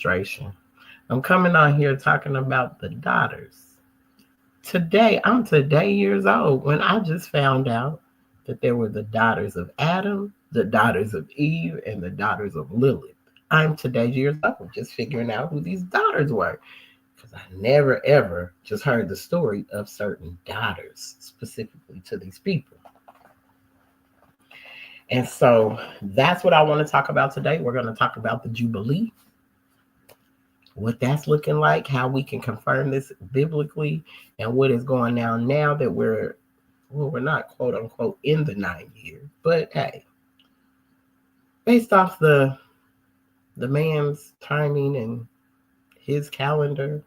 illustration. I'm coming on here talking about the daughters. I'm today years old when I just found out that there were the daughters of Adam, the daughters of Eve, and the daughters of Lilith. I'm today years old just figuring out who these daughters were because I never ever just heard the story of certain daughters specifically to these people. And so that's what I want to talk about today. We're going to talk about the Jubilee, what that's looking like, how we can confirm this biblically, and what is going on now that we're not quote unquote in the 9th year. But hey, based off the man's timing and his calendar,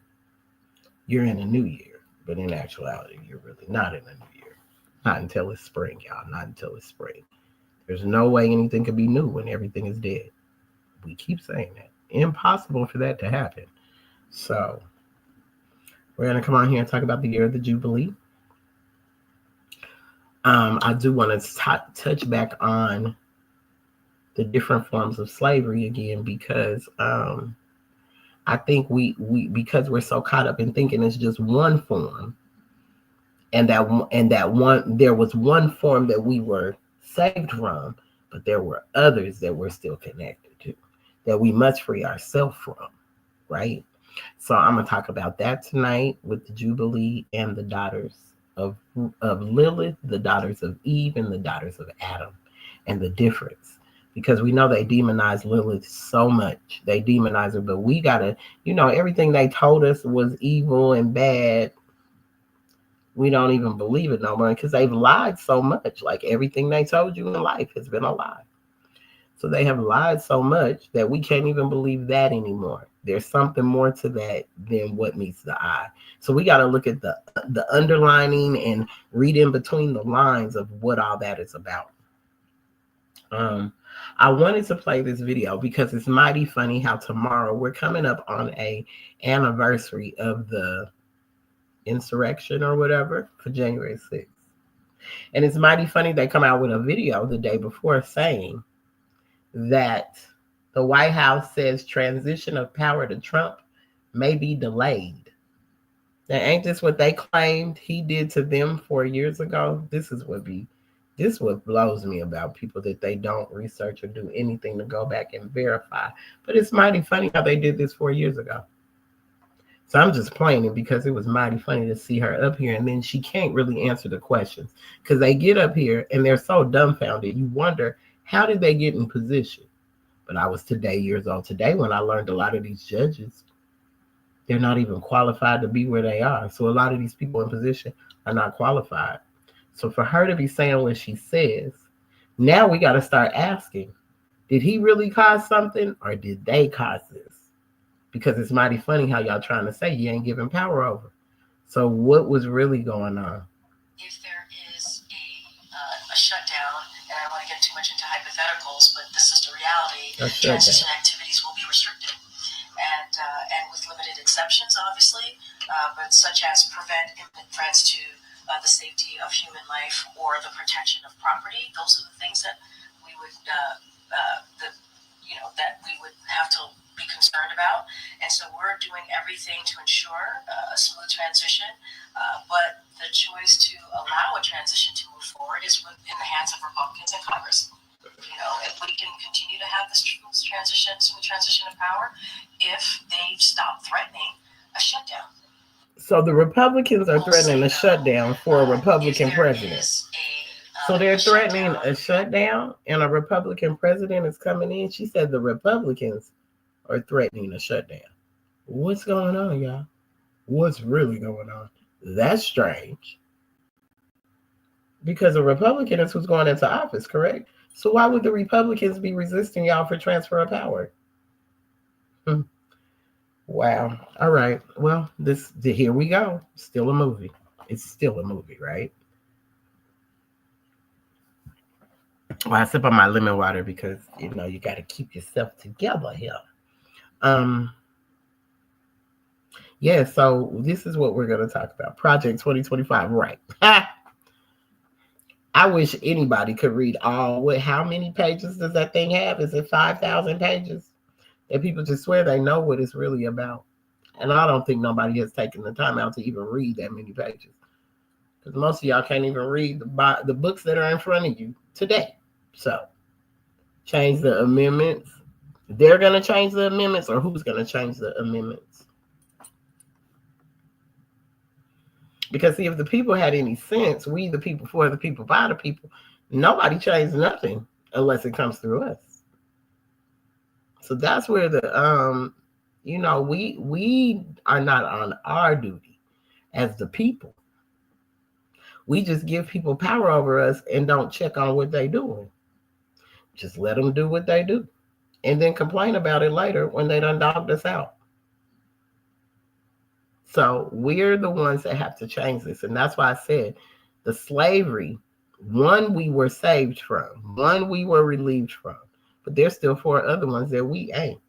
you're in a new year. But in actuality, you're really not in a new year. Not until it's spring, y'all. Not until it's spring. There's no way anything could be new when everything is dead. We keep saying that. Impossible for that to happen. So we're going to come on here and talk about the year of the Jubilee. I do want to touch back on the different forms of slavery again, because I think we because we're so caught up in thinking it's just one form, and that one there was one form that we were saved from, but there were others that we're still connected to, that we must free ourselves from, right? So I'm going to talk about that tonight with the Jubilee and the daughters of Lilith, the daughters of Eve, and the daughters of Adam, and the difference. Because we know they demonize Lilith so much. They demonize her, but we got to, everything they told us was evil and bad. We don't even believe it no more because they've lied so much. Like everything they told you in life has been a lie. So they have lied so much that we can't even believe that anymore. There's something more to that than what meets the eye. So we got to look at the underlining and read in between the lines of what all that is about. I wanted to play this video because it's mighty funny how tomorrow we're coming up on a anniversary of the insurrection or whatever for January 6th. And it's mighty funny they come out with a video the day before saying that the White House says transition of power to Trump may be delayed. Now, ain't this what they claimed he did to them 4 years ago? This what blows me about people, that they don't research or do anything to go back and verify. But it's mighty funny how they did this 4 years ago. So I'm just playing it because it was mighty funny to see her up here, and then she can't really answer the questions because they get up here and they're so dumbfounded. You wonder, how did they get in position? But I was years old today when I learned a lot of these judges, they're not even qualified to be where they are. So a lot of these people in position are not qualified. So for her to be saying what she says, now we got to start asking, did he really cause something or did they cause this? Because it's mighty funny how y'all trying to say you ain't giving power over. So what was really going on? If there is a shutdown, and I don't want to get too much into hypotheticals, but this is the reality, transition activities will be restricted. And with limited exceptions, obviously, but such as prevent imminent threats to the safety of human life or the protection of property. Those are the things that we would that we would have to be concerned about. And so we're doing everything to ensure a smooth transition. But the choice to allow a transition to move forward is in the hands of Republicans in Congress. If we can continue to have this smooth transition of power, if they stop threatening a shutdown. So the Republicans are threatening a shutdown for a Republican president. So they're threatening a shutdown and a Republican president is coming in. She said the Republicans are threatening a shutdown. What's going on, y'all? What's really going on? That's strange. Because a Republican is who's going into office, correct? So why would the Republicans be resisting y'all for transfer of power? Wow. All right. Well, here we go. Still a movie. It's still a movie, right? Well, I sip on my lemon water because, you got to keep yourself together here. Yeah, so this is what we're going to talk about. Project 2025, right. I wish anybody could read how many pages does that thing have? Is it 5,000 pages? And people just swear they know what it's really about. And I don't think nobody has taken the time out to even read that many pages. Because most of y'all can't even read the books that are in front of you today. So, change the amendments. They're going to change the amendments, or who's going to change the amendments? Because, see, if the people had any sense, we the people, for the people, by the people, nobody changed nothing unless it comes through us. So that's where the, we are not on our duty as the people. We just give people power over us and don't check on what they're doing. Just let them do what they do. And then complain about it later when they done dogged us out. So we're the ones that have to change this. And that's why I said the slavery, one we were saved from, one we were relieved from. But there's still 4 other ones that we ain't.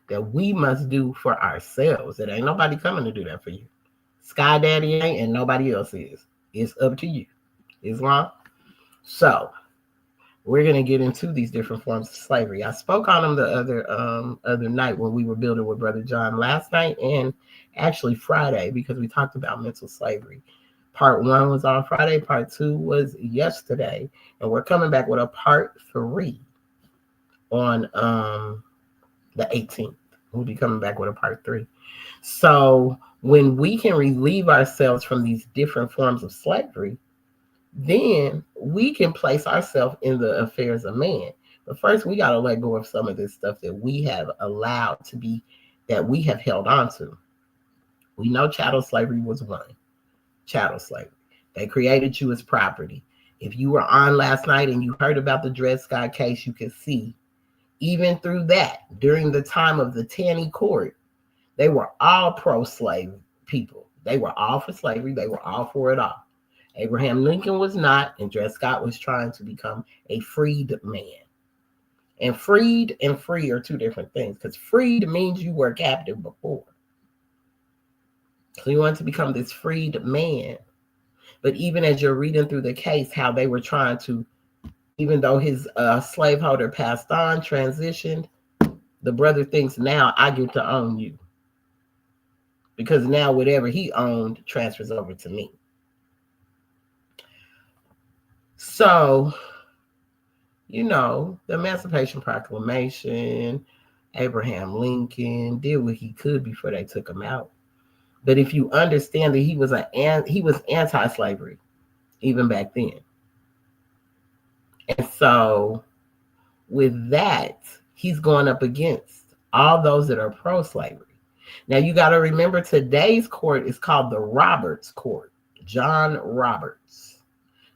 That we must do for ourselves. It ain't nobody coming to do that for you. Sky Daddy ain't, and nobody else is. It's up to you. Islam. So we're gonna get into these different forms of slavery. I spoke on them the other night when we were building with Brother John last night, and actually Friday, because we talked about mental slavery. Part 1 was on Friday. Part 2 was yesterday, and we're coming back with a part 3 on the 18th. We'll be coming back with a part 3. So when we can relieve ourselves from these different forms of slavery, then we can place ourselves in the affairs of man. But first, we got to let go of some of this stuff that we have allowed to be, that we have held on to. We know chattel slavery was one. Chattel slavery. They created you as property. If you were on last night and you heard about the Dred Scott case, you could see, even through that, during the time of the Taney Court, they were all pro-slave people. They were all for slavery. They were all for it all. Abraham Lincoln was not, and Dred Scott was trying to become a freed man. And freed and free are 2 different things, because freed means you were captive before. So you want to become this freed man. But even as you're reading through the case, how they were trying to, even though his slaveholder passed on, transitioned, the brother thinks, now I get to own you. Because now whatever he owned transfers over to me. So, the Emancipation Proclamation, Abraham Lincoln did what he could before they took him out. But if you understand that he was anti-slavery, even back then. And so with that, he's going up against all those that are pro-slavery. Now you got to remember, today's court is called the Roberts Court, John Roberts.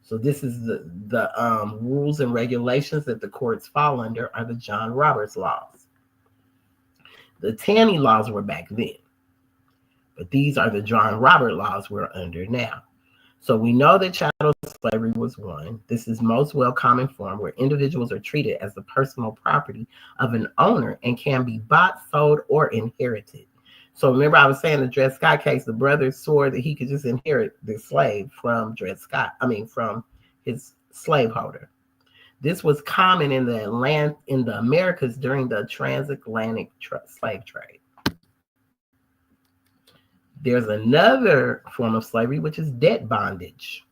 So this is the rules and regulations that the courts fall under are the John Roberts laws. The Taney laws were back then, but these are the John Roberts laws we're under now. So we know that chattel slavery was one. This is most well common form where individuals are treated as the personal property of an owner and can be bought, sold, or inherited. So remember I was saying the Dred Scott case, the brother swore that he could just inherit the slave from from his slaveholder. This was common in the Americas during the transatlantic slave trade. There's another form of slavery, which is debt bondage,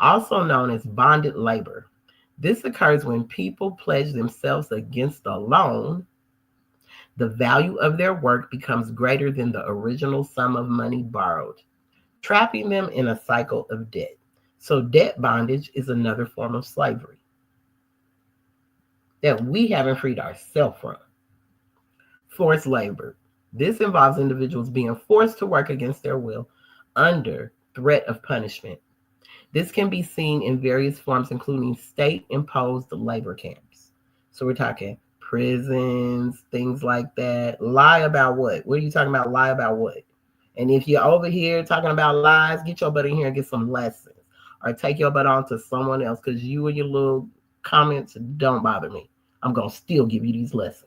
also known as bonded labor. This occurs when people pledge themselves against a loan. The value of their work becomes greater than the original sum of money borrowed, trapping them in a cycle of debt. So debt bondage is another form of slavery that we haven't freed ourselves from. Forced labor. This involves individuals being forced to work against their will under threat of punishment. This can be seen in various forms, including state-imposed labor camps. So we're talking prisons, things like that. Lie about what? What are you talking about? Lie about what? And if you're over here talking about lies, get your butt in here and get some lessons. Or take your butt on to someone else, because you and your little comments don't bother me. I'm going to still give you these lessons.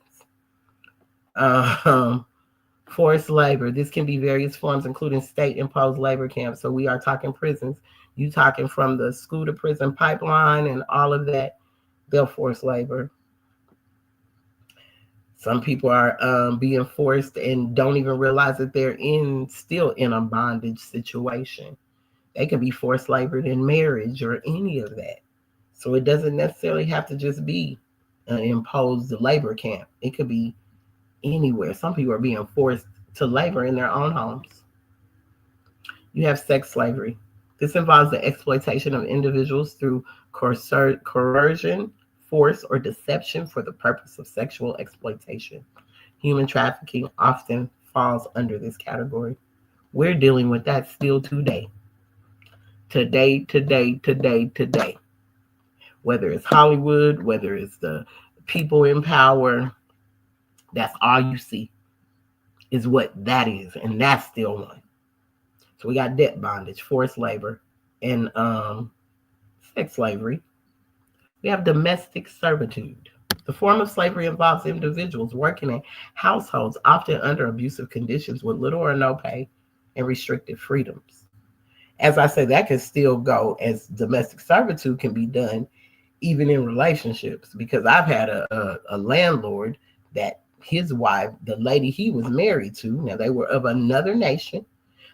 Forced labor. This can be various forms, including state-imposed labor camps. So we are talking prisons. You talking from the school to prison pipeline and all of that. They'll force labor. Some people are being forced and don't even realize that they're still in a bondage situation. They can be forced labored in marriage or any of that. So it doesn't necessarily have to just be an imposed labor camp. It could be anywhere. Some people are being forced to labor in their own homes. You have sex slavery. This involves the exploitation of individuals through coercion, force, or deception for the purpose of sexual exploitation. Human trafficking often falls under this category. We're dealing with that still today. Today. Whether it's Hollywood, whether it's the people in power, that's all you see is what that is. And that's still one. So we got debt bondage, forced labor, and sex slavery. We have domestic servitude. The form of slavery involves individuals working in households, often under abusive conditions with little or no pay and restricted freedoms. As I say, that can still go as domestic servitude can be done even in relationships, because I've had a landlord that his wife, the lady he was married to, now they were of another nation.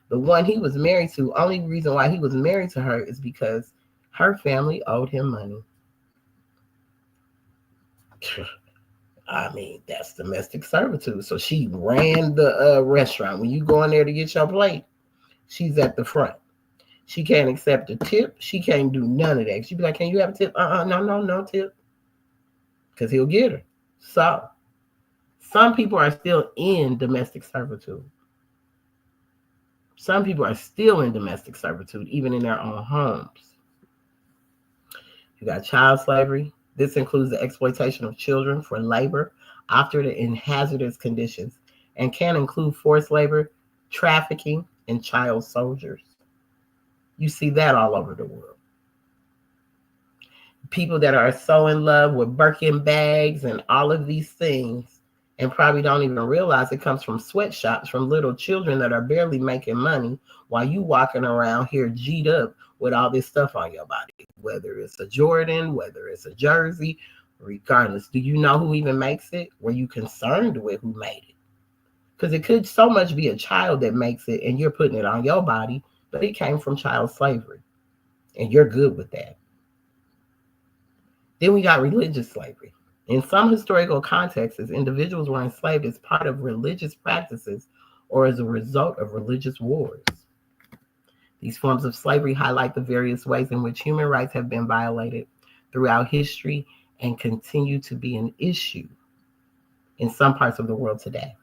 The one he was married to, only reason why he was married to her is because her family owed him money. I mean, that's domestic servitude. So she ran the restaurant. When you go in there to get your plate, she's at the front. She can't accept a tip. She can't do none of that. She'd be like, can you have a tip? No tip. Because he'll get her. So some people are still in domestic servitude. Some people are still in domestic servitude, even in their own homes. You got child slavery. This includes the exploitation of children for labor, often in hazardous conditions, and can include forced labor, trafficking, and child soldiers. You see that all over the world. People that are so in love with Birkin bags and all of these things and probably don't even realize it comes from sweatshops from little children that are barely making money while you walking around here G'd up with all this stuff on your body, whether it's a Jordan, whether it's a jersey, regardless. Do you know who even makes it? Were you concerned with who made it? Because it could so much be a child that makes it and you're putting it on your body, but it came from child slavery and you're good with that. Then we got religious slavery. In some historical contexts, individuals were enslaved as part of religious practices or as a result of religious wars. These forms of slavery highlight the various ways in which human rights have been violated throughout history and continue to be an issue in some parts of the world today.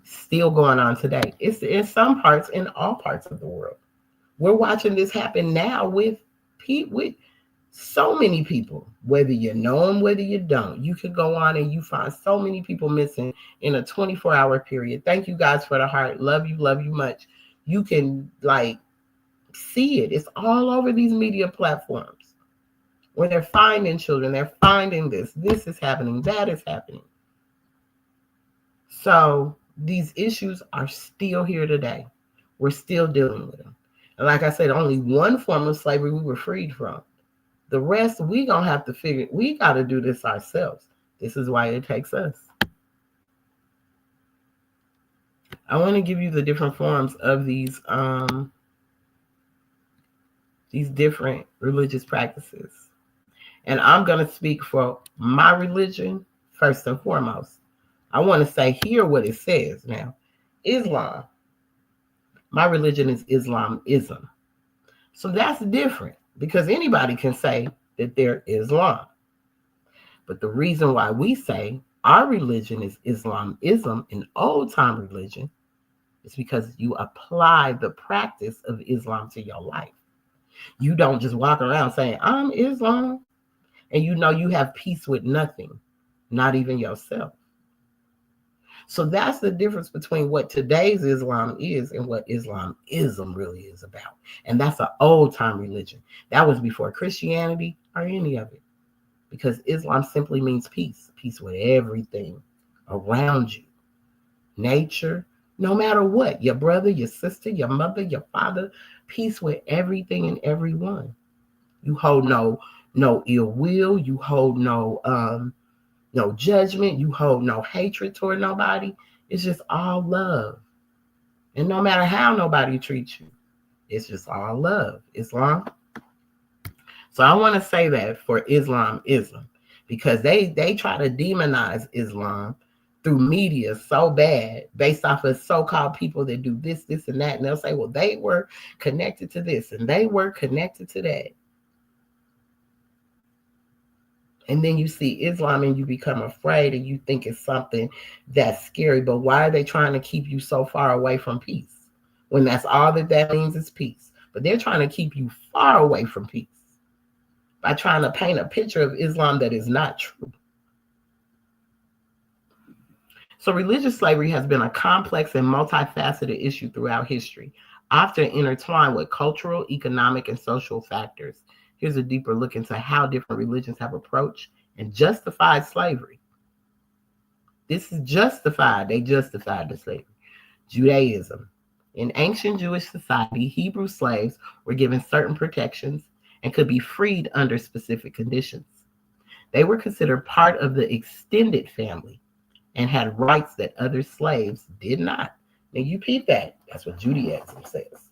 Still going on today. It's in some parts, in all parts of the world. We're watching this happen now with so many people, whether you know them, whether you don't. You could go on and you find so many people missing in a 24-hour period. Thank you guys for the heart. Love you much. You can see it. It's all over these media platforms where they're finding children. They're finding this. This is happening. That is happening. So these issues are still here today. We're still dealing with them. And like I said, only one form of slavery we were freed from. The rest, we got to do this ourselves. This is why it takes us. I want to give you the different forms of these different religious practices. And I'm going to speak for my religion first and foremost. I want to say here what it says now. Islam. My religion is Islamism. So that's different because anybody can say that they're Islam. But the reason why we say our religion is Islamism, an old time religion, is because you apply the practice of Islam to your life. You don't just walk around saying, I'm Islam, and you know you have peace with nothing, not even yourself. So that's the difference between what today's Islam is and what Islamism really is about. And that's an old time religion. That was before Christianity or any of it. Because Islam simply means peace. Peace with everything around you. Nature, no matter what. Your brother, your sister, your mother, your father. Peace with everything and everyone. You hold no ill will. You hold no No judgment. You hold no hatred toward nobody. It's just all love. And no matter how nobody treats you, it's just all love. Islam. So I want to say that for Islamism, because they try to demonize Islam through media so bad based off of so-called people that do this, and that. And they'll say, well, they were connected to this and they were connected to that. And then you see Islam and you become afraid and you think it's something that's scary. But why are they trying to keep you so far away from peace? When that's all that means is peace. But they're trying to keep you far away from peace by trying to paint a picture of Islam that is not true. So religious slavery has been a complex and multifaceted issue throughout history, often intertwined with cultural, economic, and social factors. Here's a deeper look into how different religions have approached and justified slavery. This is justified. They justified the slavery. Judaism. In ancient Jewish society, Hebrew slaves were given certain protections and could be freed under specific conditions. They were considered part of the extended family and had rights that other slaves did not. Now you peep that. That's what Judaism says.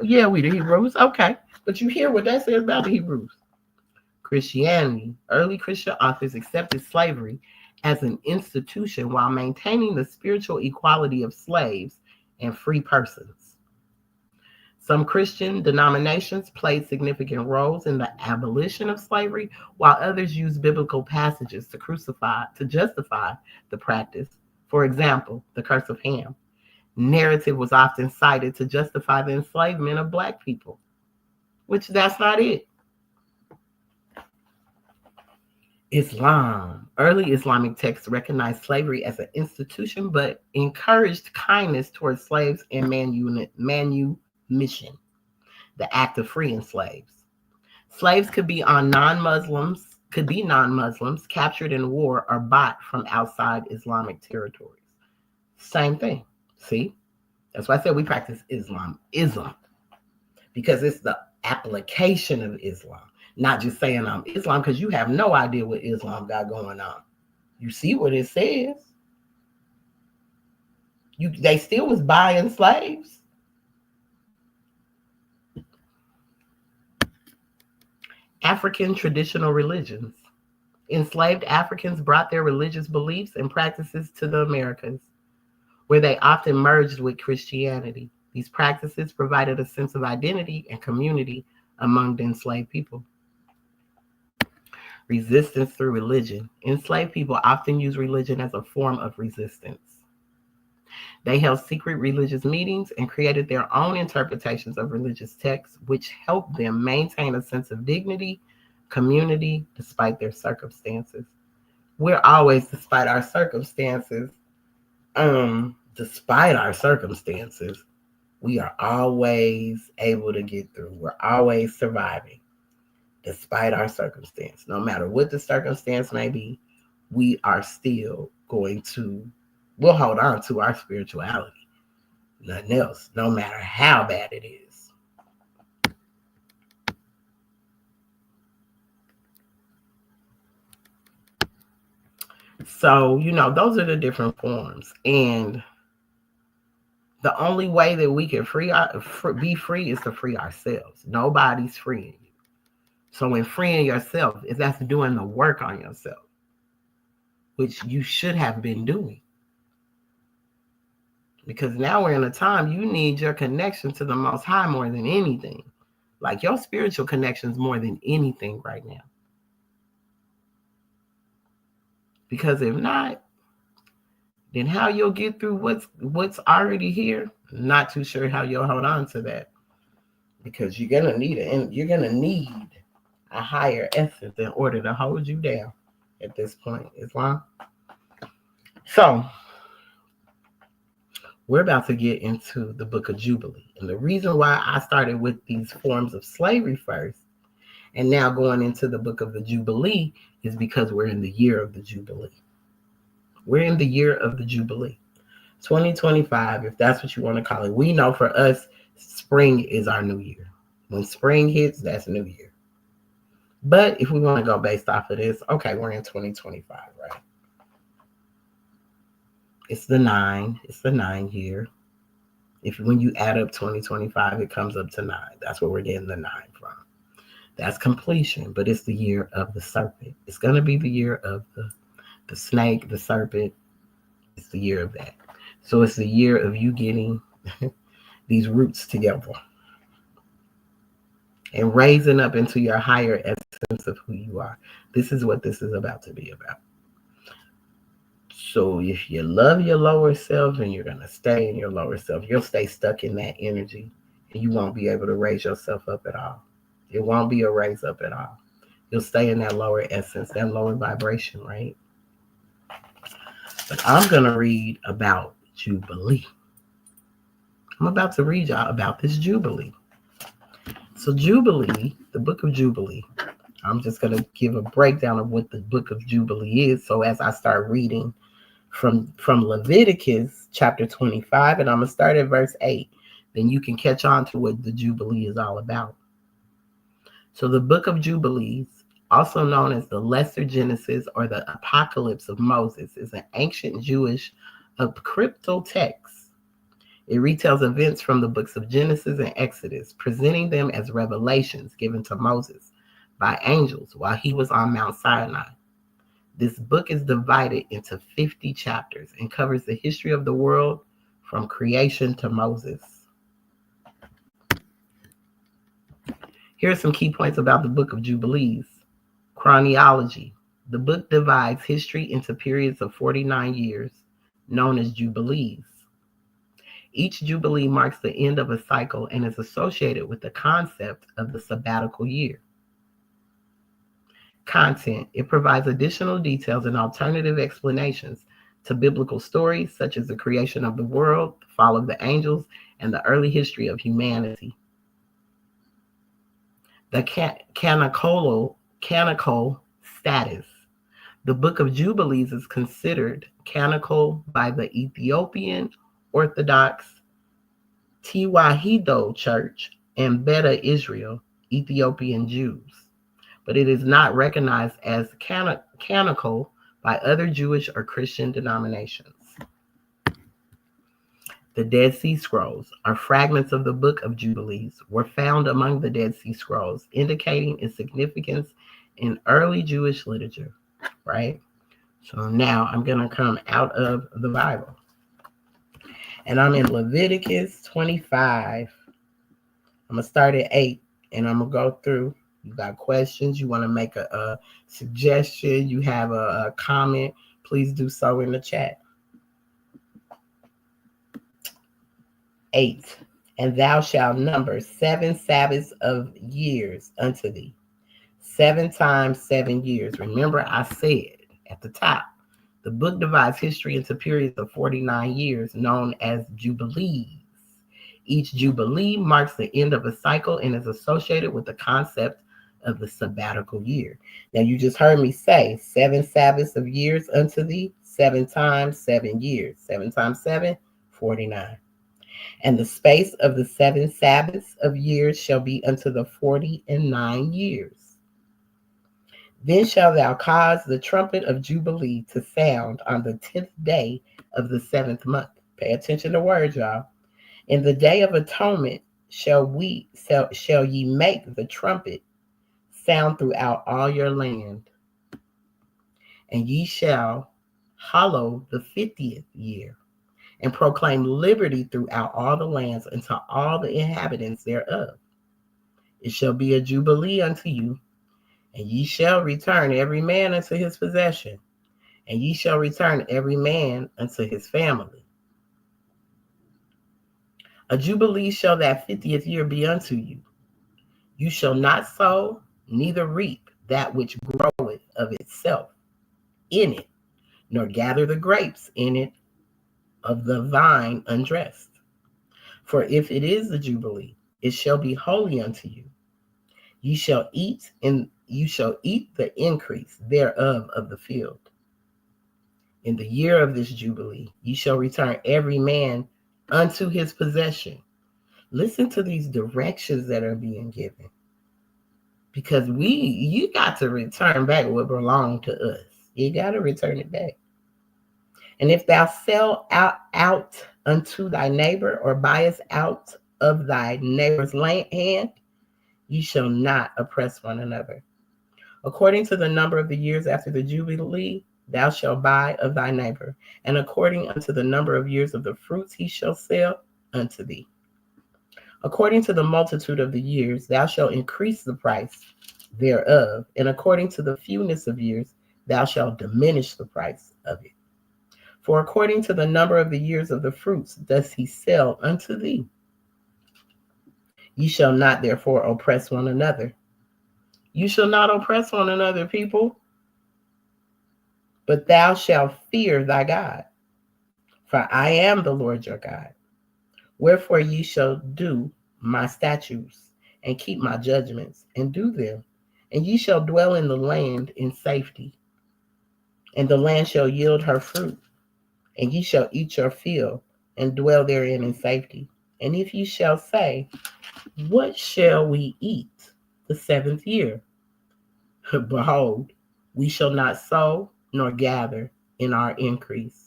Yeah, we the Hebrews. Okay. But you hear what that says about the Hebrews. Christianity. Early Christian authors accepted slavery as an institution while maintaining the spiritual equality of slaves and free persons. Some Christian denominations played significant roles in the abolition of slavery, while others used biblical passages to justify the practice. For example, the curse of Ham. Narrative was often cited to justify the enslavement of Black people, which that's not it. Islam. Early Islamic texts recognized slavery as an institution, but encouraged kindness towards slaves and manumission, the act of freeing slaves. Slaves could be non-Muslims, captured in war or bought from outside Islamic territories. Same thing. See? That's why I said we practice Islam, because it's the application of Islam, not just saying I'm Islam, because you have no idea what Islam got going on. You see what it says. They still was buying slaves. African traditional religions. Enslaved Africans brought their religious beliefs and practices to the Americas, where they often merged with Christianity. These practices provided a sense of identity and community among the enslaved people. Resistance through religion. Enslaved people often use religion as a form of resistance. They held secret religious meetings and created their own interpretations of religious texts, which helped them maintain a sense of dignity, community, despite their circumstances. We're always, despite our circumstances, we are always able to get through. We're always surviving, despite our circumstance. No matter what the circumstance may be, we are still we'll hold on to our spirituality. Nothing else, no matter how bad it is. So, those are the different forms. And the only way that we can be free is to free ourselves. Nobody's freeing you. So when freeing yourself, that's doing the work on yourself, which you should have been doing. Because now we're in a time you need your connection to the Most High more than anything. Like your spiritual connections more than anything right now. Because if not, then how you'll get through what's already here, not too sure how you'll hold on to that. Because you're gonna need a higher essence in order to hold you down at this point, Islam. So we're about to get into the book of Jubilee. And the reason why I started with these forms of slavery first and now going into the book of the Jubilee is because we're in the year of the Jubilee. We're in the year of the Jubilee. 2025, if that's what you want to call it. We know for us, spring is our new year. When spring hits, that's new year. But if we want to go based off of this, okay, we're in 2025, right? It's the 9. It's the 9 here. If when you add up 2025, it comes up to 9. That's where we're getting the 9 from. That's completion, but it's the year of the serpent. It's going to be the year of the snake, the serpent. It's the year of that. So it's the year of you getting these roots together and raising up into your higher essence of who you are. This is what this is about to be about. So if you love your lower self and you're going to stay in your lower self, you'll stay stuck in that energy and you won't be able to raise yourself up at all. It won't be a raise up at all. You'll stay in that lower essence, that lower vibration, right? But I'm going to read about Jubilee. I'm about to read y'all about this Jubilee. So Jubilee, the book of Jubilee, I'm just going to give a breakdown of what the book of Jubilee is. So as I start reading from Leviticus chapter 25, and I'm going to start at verse 8, then you can catch on to what the Jubilee is all about. So the book of Jubilees, also known as the Lesser Genesis or the Apocalypse of Moses, is an ancient Jewish crypto text. It retells events from the books of Genesis and Exodus, presenting them as revelations given to Moses by angels while he was on Mount Sinai. This book is divided into 50 chapters and covers the history of the world from creation to Moses. Here are some key points about the book of Jubilees. Chronology. The book divides history into periods of 49 years, known as Jubilees. Each Jubilee marks the end of a cycle and is associated with the concept of the sabbatical year. Content. It provides additional details and alternative explanations to biblical stories such as the creation of the world, the fall of the angels, and the early history of humanity. The canonical status. The Book of Jubilees is considered canonical by the Ethiopian Orthodox Tewahedo Church and Beta Israel Ethiopian Jews, but it is not recognized as canonical by other Jewish or Christian denominations. The Dead Sea Scrolls are fragments of the Book of Jubilees were found among the Dead Sea Scrolls, indicating its significance in early Jewish literature, right? So now I'm going to come out of the Bible. And I'm in Leviticus 25. I'm going to start at 8, and I'm going to go through. You got questions, you want to make a suggestion, you have a comment, please do so in the chat. 8. And thou shalt number 7 Sabbaths of years unto thee. 7 times 7 years. Remember, I said at the top, the book divides history into periods of 49 years known as Jubilees. Each Jubilee marks the end of a cycle and is associated with the concept of the sabbatical year. Now, you just heard me say 7 Sabbaths of years unto thee, 7 times 7 years. 7 times 7, 49. And the space of the 7 Sabbaths of years shall be unto the 49 years. Then shalt thou cause the trumpet of Jubilee to sound on the 10th day of the 7th month. Pay attention to words, y'all. In the day of atonement shall ye make the trumpet sound throughout all your land. And ye shall hallow the 50th year, and proclaim liberty throughout all the lands unto all the inhabitants thereof. It shall be a jubilee unto you, and ye shall return every man unto his possession, and ye shall return every man unto his family. A jubilee shall that 50th year be unto you. You shall not sow, neither reap that which groweth of itself in it, nor gather the grapes in it of the vine undressed. For if it is the jubilee, it shall be holy unto you. You shall eat the increase thereof of the field. In the year of this jubilee, ye shall return every man unto his possession. Listen to these directions that are being given. Because you got to return back what belonged to us. You got to return it back. And if thou sell out unto thy neighbor, or buyest out of thy neighbor's hand, ye shall not oppress one another. According to the number of the years after the Jubilee, thou shalt buy of thy neighbor, and according unto the number of years of the fruits he shall sell unto thee. According to the multitude of the years, thou shalt increase the price thereof, and according to the fewness of years, thou shalt diminish the price of it. For according to the number of the years of the fruits does he sell unto thee. Ye shall not therefore oppress one another. You shall not oppress one another, people, but thou shalt fear thy God. For I am the Lord your God. Wherefore ye shall do my statutes, and keep my judgments, and do them. And ye shall dwell in the land in safety. And the land shall yield her fruit, and ye shall eat your fill, and dwell therein in safety. And if ye shall say, what shall we eat the 7th year? Behold, we shall not sow nor gather in our increase.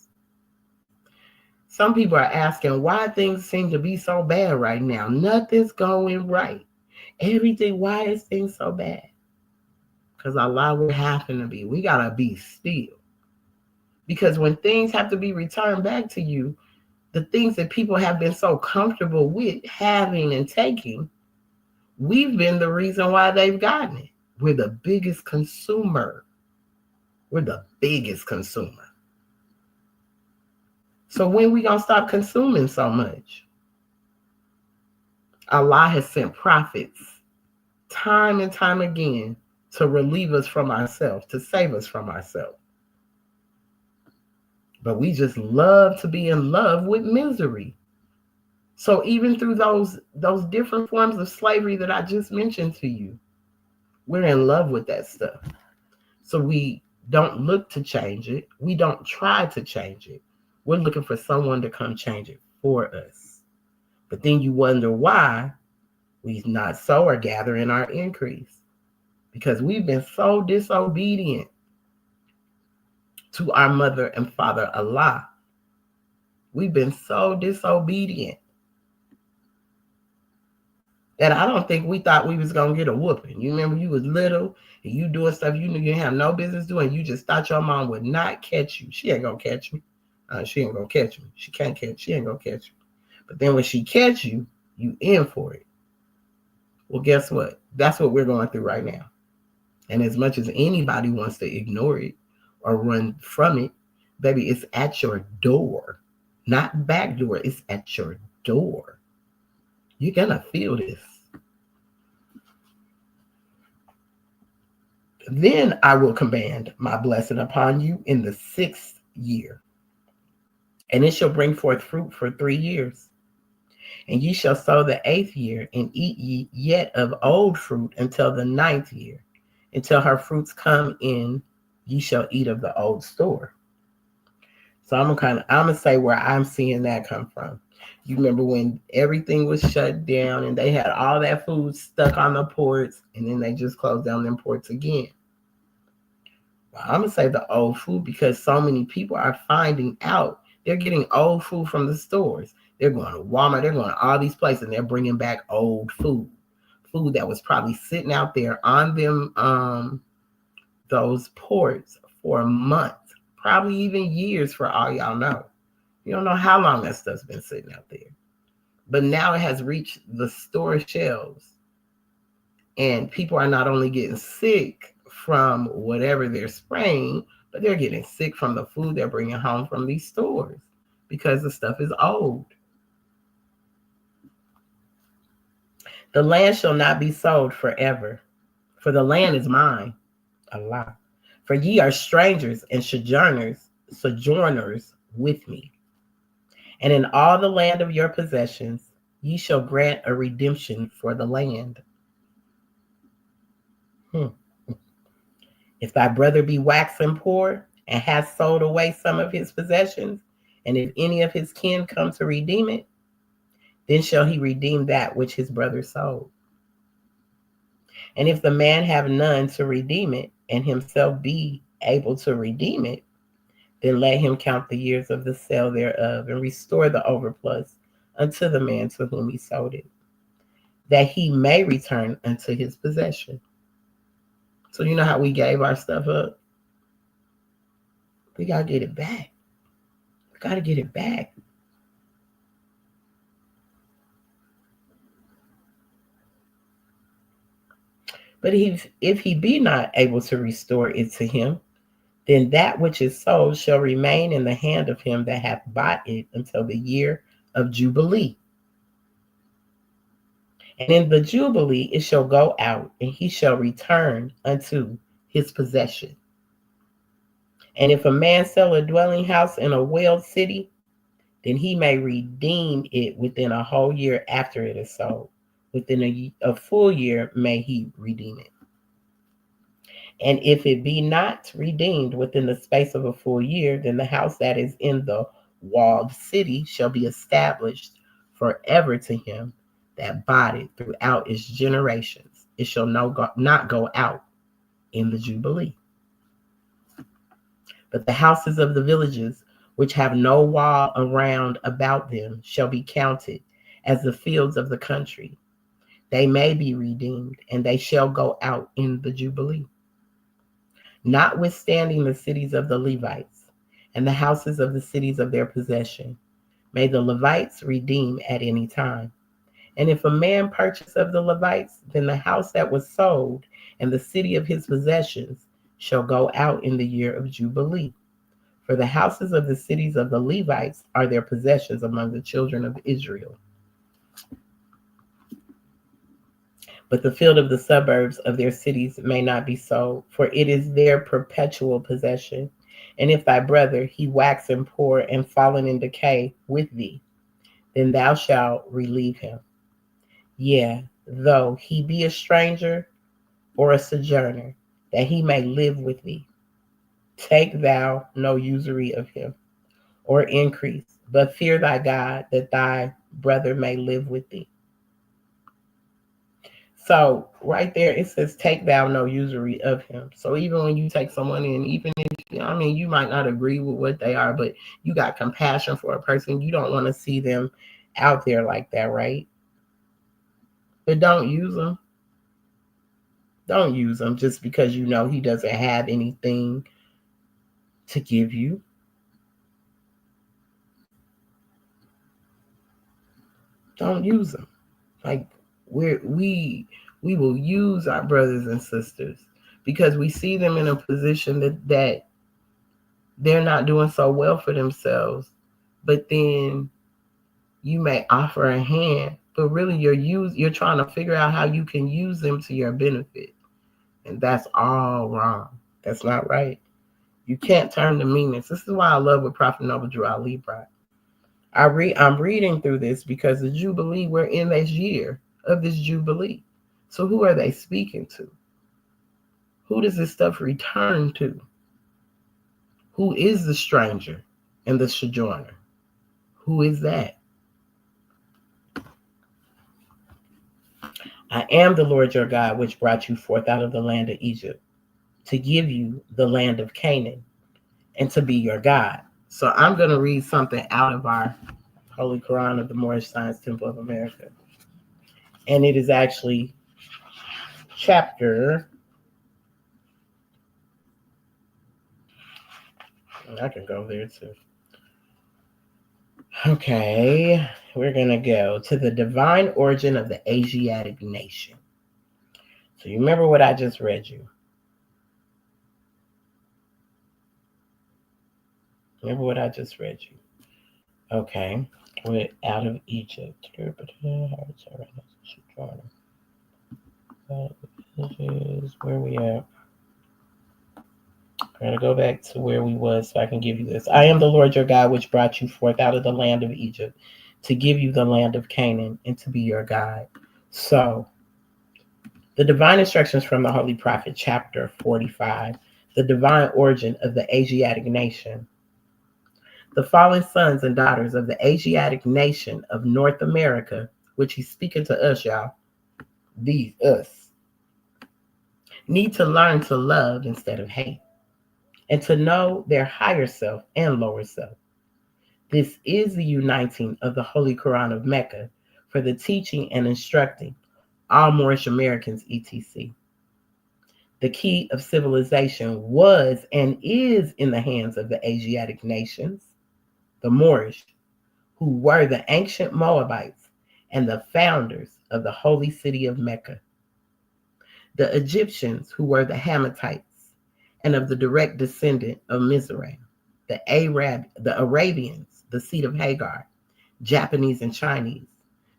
Some people are asking why things seem to be so bad right now. Nothing's going right. Everything, why is things so bad? Because Allah will happen to be. We got to be still. Because when things have to be returned back to you, the things that people have been so comfortable with having and taking, we've been the reason why they've gotten it. We're the biggest consumer. We're the biggest consumer. So when we going to stop consuming so much? Allah has sent prophets time and time again to relieve us from ourselves, to save us from ourselves. But we just love to be in love with misery. So even through those different forms of slavery that I just mentioned to you, we're in love with that stuff. So we don't look to change it. We don't try to change it. We're looking for someone to come change it for us. But then you wonder why we not sow or gather in our increase. Because we've been so disobedient to our mother and father Allah. We've been so disobedient that I don't think we thought we was going to get a whooping. You remember you was little and you doing stuff you knew you didn't have no business doing. You just thought your mom would not catch you. She ain't going to catch me. She ain't going to catch me. She can't catch. She ain't going to catch me. But then when she catch you, you in for it. Well, guess what? That's what we're going through right now. And as much as anybody wants to ignore it or run from it, baby, it's at your door. Not back door. It's at your door. You're going to feel this. Then I will command my blessing upon you in the 6th year, and it shall bring forth fruit for 3 years. And ye shall sow the 8th year, and eat ye yet of old fruit until the 9th year. Until her fruits come in, ye shall eat of the old store. So I'm gonna say where I'm seeing that come from. You remember when everything was shut down and they had all that food stuck on the ports, and then they just closed down them ports again. Well, I'm gonna say the old food because so many people are finding out they're getting old food from the stores. They're going to Walmart, they're going to all these places, and they're bringing back old food that was probably sitting out there on them those ports for months, probably even years for all y'all know. You don't know how long that stuff's been sitting out there. But now it has reached the store shelves. And people are not only getting sick from whatever they're spraying, but they're getting sick from the food they're bringing home from these stores because the stuff is old. The land shall not be sold forever, for the land is mine, Allah. For ye are strangers and sojourners with me. And in all the land of your possessions, ye shall grant a redemption for the land. If thy brother be waxen poor and hath sold away some of his possessions, and if any of his kin come to redeem it, then shall he redeem that which his brother sold. And if the man have none to redeem it, and himself be able to redeem it, then let him count the years of the sale thereof, and restore the overplus unto the man to whom he sold it, that he may return unto his possession. So you know how we gave our stuff up? We got to get it back. We got to get it back. But if he be not able to restore it to him, then that which is sold shall remain in the hand of him that hath bought it until the year of Jubilee. And in the Jubilee it shall go out, and he shall return unto his possession. And if a man sell a dwelling house in a walled city, then he may redeem it within a whole year after it is sold. Within a full year may he redeem it. And if it be not redeemed within the space of a full year, then the house that is in the walled city shall be established forever to him that bought it throughout its generations. It shall not go out in the Jubilee. But the houses of the villages, which have no wall around about them, shall be counted as the fields of the country. They may be redeemed, and they shall go out in the Jubilee. Notwithstanding the cities of the Levites, and the houses of the cities of their possession, may the Levites redeem at any time. And if a man purchase of the Levites, then the house that was sold and the city of his possessions shall go out in the year of Jubilee. For the houses of the cities of the Levites are their possessions among the children of Israel. But the field of the suburbs of their cities may not be sold, for it is their perpetual possession. And if thy brother he waxen poor and fallen in decay with thee, then thou shalt relieve him. Yea, though he be a stranger or a sojourner, that he may live with thee. Take thou no usury of him, or increase, but fear thy God, that thy brother may live with thee. So right there, it says, take thou no usury of him. So even when you take someone in, even if, you might not agree with what they are, but you got compassion for a person. You don't want to see them out there like that, right? But don't use them. Don't use him just because you know he doesn't have anything to give you. Don't use them. Like we will use our brothers and sisters because we see them in a position that they're not doing so well for themselves. But then you may offer a hand, but really you're trying to figure out how you can use them to your benefit. And that's all wrong. That's not right. You can't turn to meanness. This is why I love what Prophet Noble Drew Ali brought. I'm reading through this because the Jubilee, we're in this year of this Jubilee. So who are they speaking to? Who does this stuff return to? Who is the stranger and the sojourner? Who is that? I am the Lord your God, which brought you forth out of the land of Egypt, to give you the land of Canaan, and to be your God. So I'm going to read something out of our Holy Quran of the Moorish Science Temple of America. And it is actually chapter, I can go there too. Okay, we're going to go to the divine origin of the Asiatic nation. So you remember what I just read you? Remember what I just read you? Okay, we're out of Egypt. Where we at? I'm going to go back to where we was so I can give you this. I am the Lord your God, which brought you forth out of the land of Egypt, to give you the land of Canaan and to be your God. So, the divine instructions from the Holy Prophet, chapter 45, the divine origin of the Asiatic nation. The fallen sons and daughters of the Asiatic nation of North America, which he's speaking to us, y'all, us, need to learn to love instead of hate, and to know their higher self and lower self. This is the uniting of the Holy Quran of Mecca for the teaching and instructing all Moorish Americans, etc. The key of civilization was and is in the hands of the Asiatic nations, the Moorish, who were the ancient Moabites and the founders of the holy city of Mecca. The Egyptians, who were the Hammatites and of the direct descendant of Mizraim. The Arabians, the seed of Hagar, Japanese and Chinese.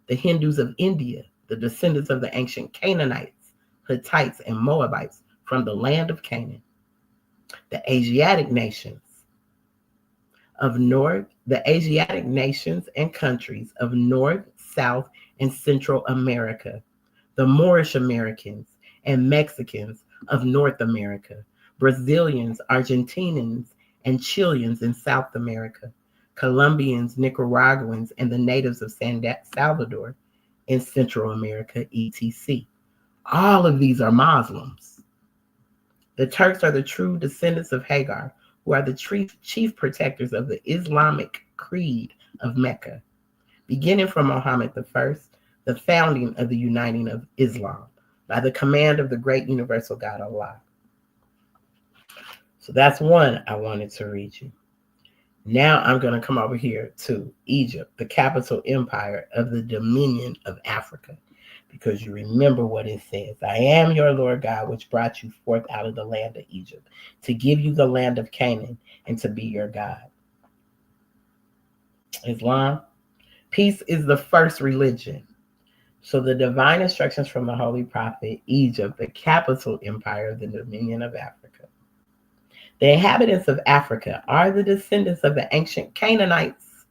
The Hindus of India, the descendants of the ancient Canaanites, Hittites, and Moabites from the land of Canaan. The Asiatic nations and countries of North, South, and Central America. The Moorish Americans and Mexicans of North America. Brazilians, Argentinians, and Chileans in South America. Colombians, Nicaraguans, and the natives of San Salvador in Central America, etc. All of these are Muslims. The Turks are the true descendants of Hagar, who are the chief protectors of the Islamic creed of Mecca, beginning from Muhammad I, the founding of the uniting of Islam, by the command of the great universal God Allah. So that's one I wanted to read you. Now I'm going to come over here to Egypt, the capital empire of the dominion of Africa, because you remember what it says. I am your Lord God, which brought you forth out of the land of Egypt, to give you the land of Canaan and to be your God. Islam. Peace is the first religion. So the divine instructions from the Holy Prophet, Egypt, the capital empire of the dominion of Africa. The inhabitants of Africa are the descendants of the ancient Canaanites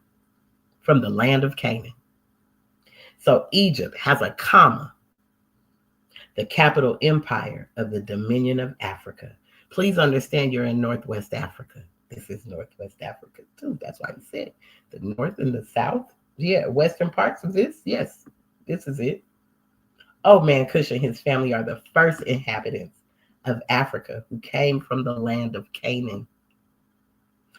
from the land of Canaan. So Egypt has a comma, the capital empire of the dominion of Africa. Please understand you're in Northwest Africa. This is Northwest Africa too. That's why I said the North and the South. Yeah, western parts of this. Yes, this is it. Old man Cush and his family are the first inhabitants of Africa who came from the land of Canaan.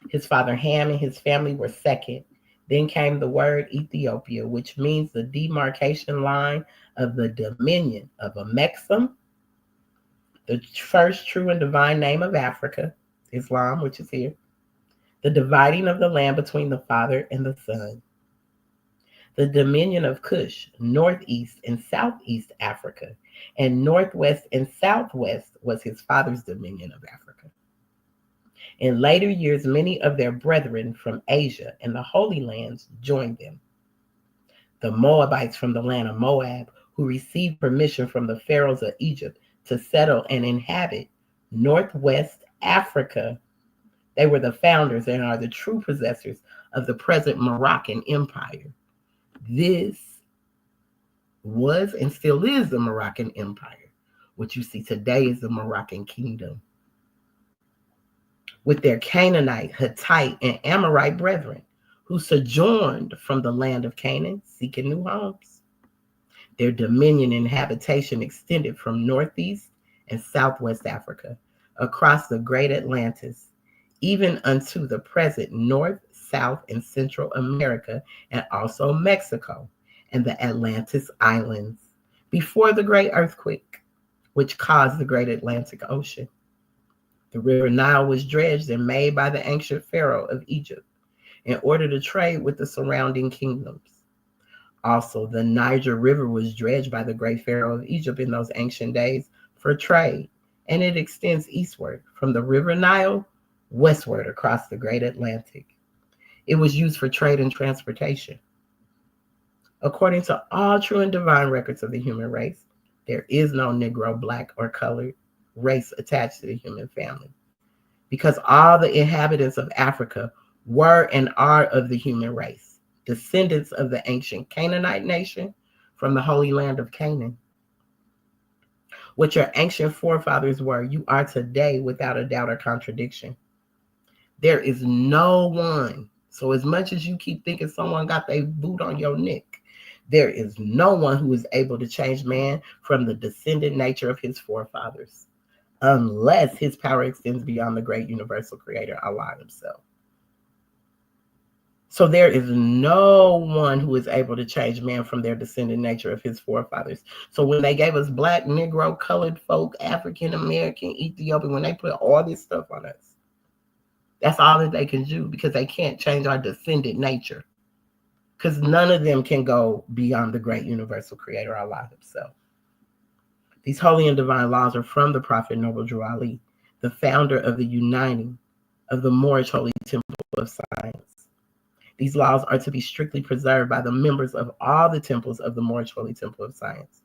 His father Ham and his family were second. Then came the word Ethiopia, which means the demarcation line of the dominion of Amexem, the first true and divine name of Africa, Islam, which is here, the dividing of the land between the Father and the Son. The dominion of Cush, northeast and southeast Africa, and northwest and southwest was his father's dominion of Africa. In later years, many of their brethren from Asia and the Holy Lands joined them. The Moabites from the land of Moab, who received permission from the pharaohs of Egypt to settle and inhabit northwest Africa. They were the founders and are the true possessors of the present Moroccan Empire. This was and still is the Moroccan Empire. What you see today is the Moroccan Kingdom, with their Canaanite, Hittite, and Amorite brethren who sojourned from the land of Canaan, seeking new homes. Their dominion and habitation extended from northeast and southwest Africa, across the great Atlantis, even unto the present North, South, and Central America, and also Mexico and the Atlantis Islands, before the great earthquake, which caused the great Atlantic Ocean. The river Nile was dredged and made by the ancient pharaoh of Egypt in order to trade with the surrounding kingdoms. Also, the Niger River was dredged by the great pharaoh of Egypt in those ancient days for trade, and it extends eastward from the river Nile westward across the great Atlantic. It was used for trade and transportation. According to all true and divine records of the human race, there is no Negro, Black, or colored race attached to the human family, because all the inhabitants of Africa were and are of the human race, descendants of the ancient Canaanite nation from the holy land of Canaan. What your ancient forefathers were, you are today without a doubt or contradiction. There is no one. So as much as you keep thinking someone got their boot on your neck, there is no one who is able to change man from the descendant nature of his forefathers. unless his power extends beyond the great universal creator, Allah himself. So there is no one who is able to change man from their descendant nature of his forefathers. So when they gave us black, Negro, colored folk, African American, Ethiopian, when they put all this stuff on us, that's all that they can do, because they can't change our descendant nature. Because none of them can go beyond the great universal creator, Allah himself. These holy and divine laws are from the Prophet Noble Drew Ali, the founder of the uniting of the Moorish Holy Temple of Science. These laws are to be strictly preserved by the members of all the temples of the Moorish Holy Temple of Science.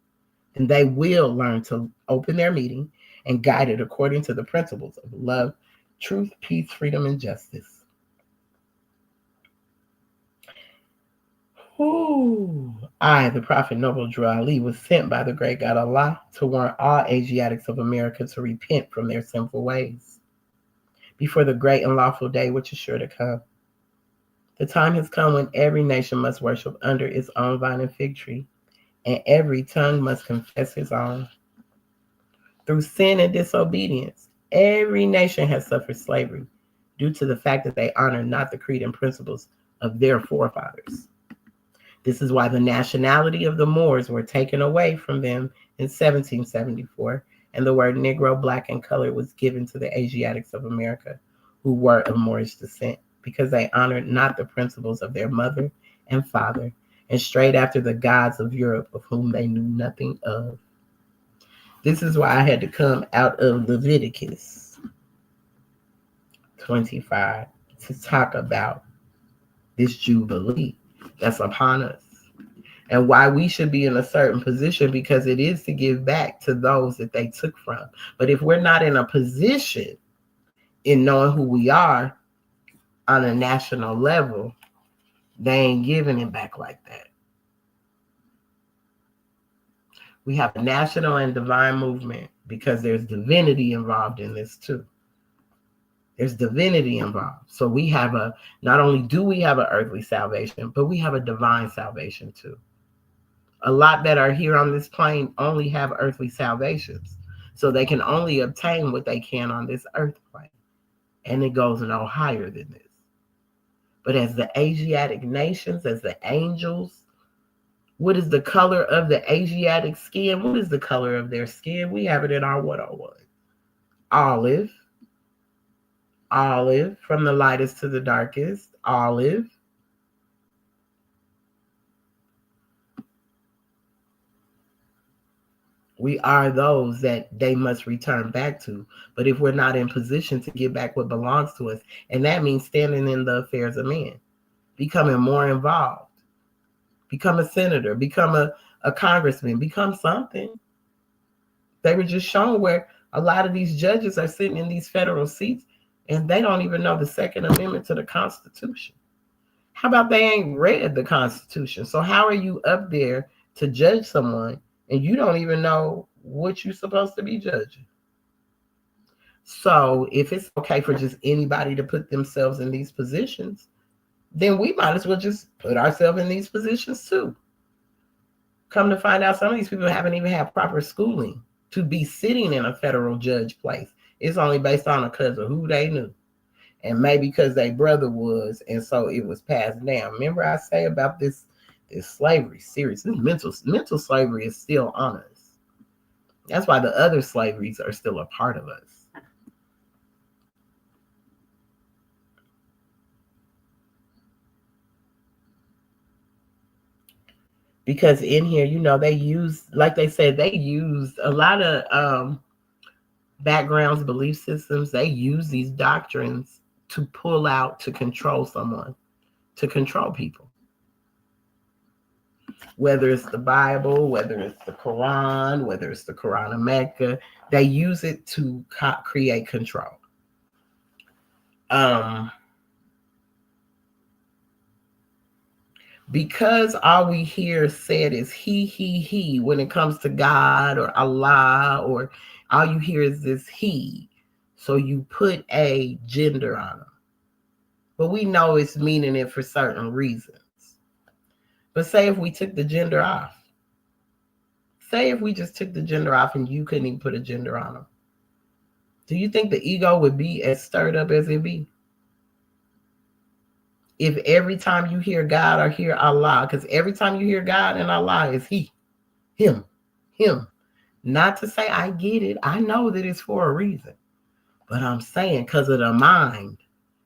And they will learn to open their meeting and guide it according to the principles of love, truth, peace, freedom, and justice. I, the Prophet Noble Drew Ali, was sent by the great God Allah to warn all Asiatics of America to repent from their sinful ways before the great and lawful day which is sure to come. The time has come when every nation must worship under its own vine and fig tree, and every tongue must confess his own. Through sin and disobedience, every nation has suffered slavery due to the fact that they honor not the creed and principles of their forefathers. This is why the nationality of the Moors were taken away from them in 1774, and the word Negro, black, and colored was given to the Asiatics of America who were of Moorish descent, because they honored not the principles of their mother and father, and strayed after the gods of Europe, of whom they knew nothing of. This is why I had to come out of Leviticus 25 to talk about this Jubilee that's upon us, and why we should be in a certain position, because it is to give back to those that they took from. But if we're not in a position in knowing who we are on a national level, they ain't giving it back like that. We have a national and divine movement because there's divinity involved in this too. There's divinity involved. So we have not only do we have an earthly salvation, but we have a divine salvation too. A lot that are here on this plane only have earthly salvations. So they can only obtain what they can on this earth plane. And it goes no higher than this. But as the Asiatic nations, as the angels, what is the color of the Asiatic skin? What is the color of their skin? We have it in our 101. Olive. Olive, from the lightest to the darkest. Olive. We are those that they must return back to. But if we're not in position to give back what belongs to us, and that means standing in the affairs of men, becoming more involved, become a senator, become a congressman, become something. They were just shown where a lot of these judges are sitting in these federal seats and they don't even know the Second Amendment to the Constitution. How about they ain't read the Constitution? So how are you up there to judge someone and you don't even know what you're supposed to be judging? So if it's okay for just anybody to put themselves in these positions, then we might as well just put ourselves in these positions too. Come to find out, some of these people haven't even had proper schooling to be sitting in a federal judge place. It's only based on because of who they knew. And maybe because their brother was, and so it was passed down. Remember I say about this slavery, serious, this mental slavery is still on us. That's why the other slaveries are still a part of us. Because in here, they use, like they said, they used a lot of backgrounds, belief systems. They use these doctrines to pull out, to control someone, to control people. Whether it's the Bible, whether it's the Quran, whether it's the Quran of Mecca, they use it to create control. Because all we hear said is he when it comes to God or Allah, or all you hear is this he. So you put a gender on them. But we know it's meaning it for certain reasons. But say if we took the gender off. Say if we just took the gender off and you couldn't even put a gender on them. Do you think the ego would be as stirred up as it be? If every time you hear God or hear Allah, because every time you hear God and Allah is He, Him, Him. Not to say I get it. I know that it's for a reason. But I'm saying because of the mind.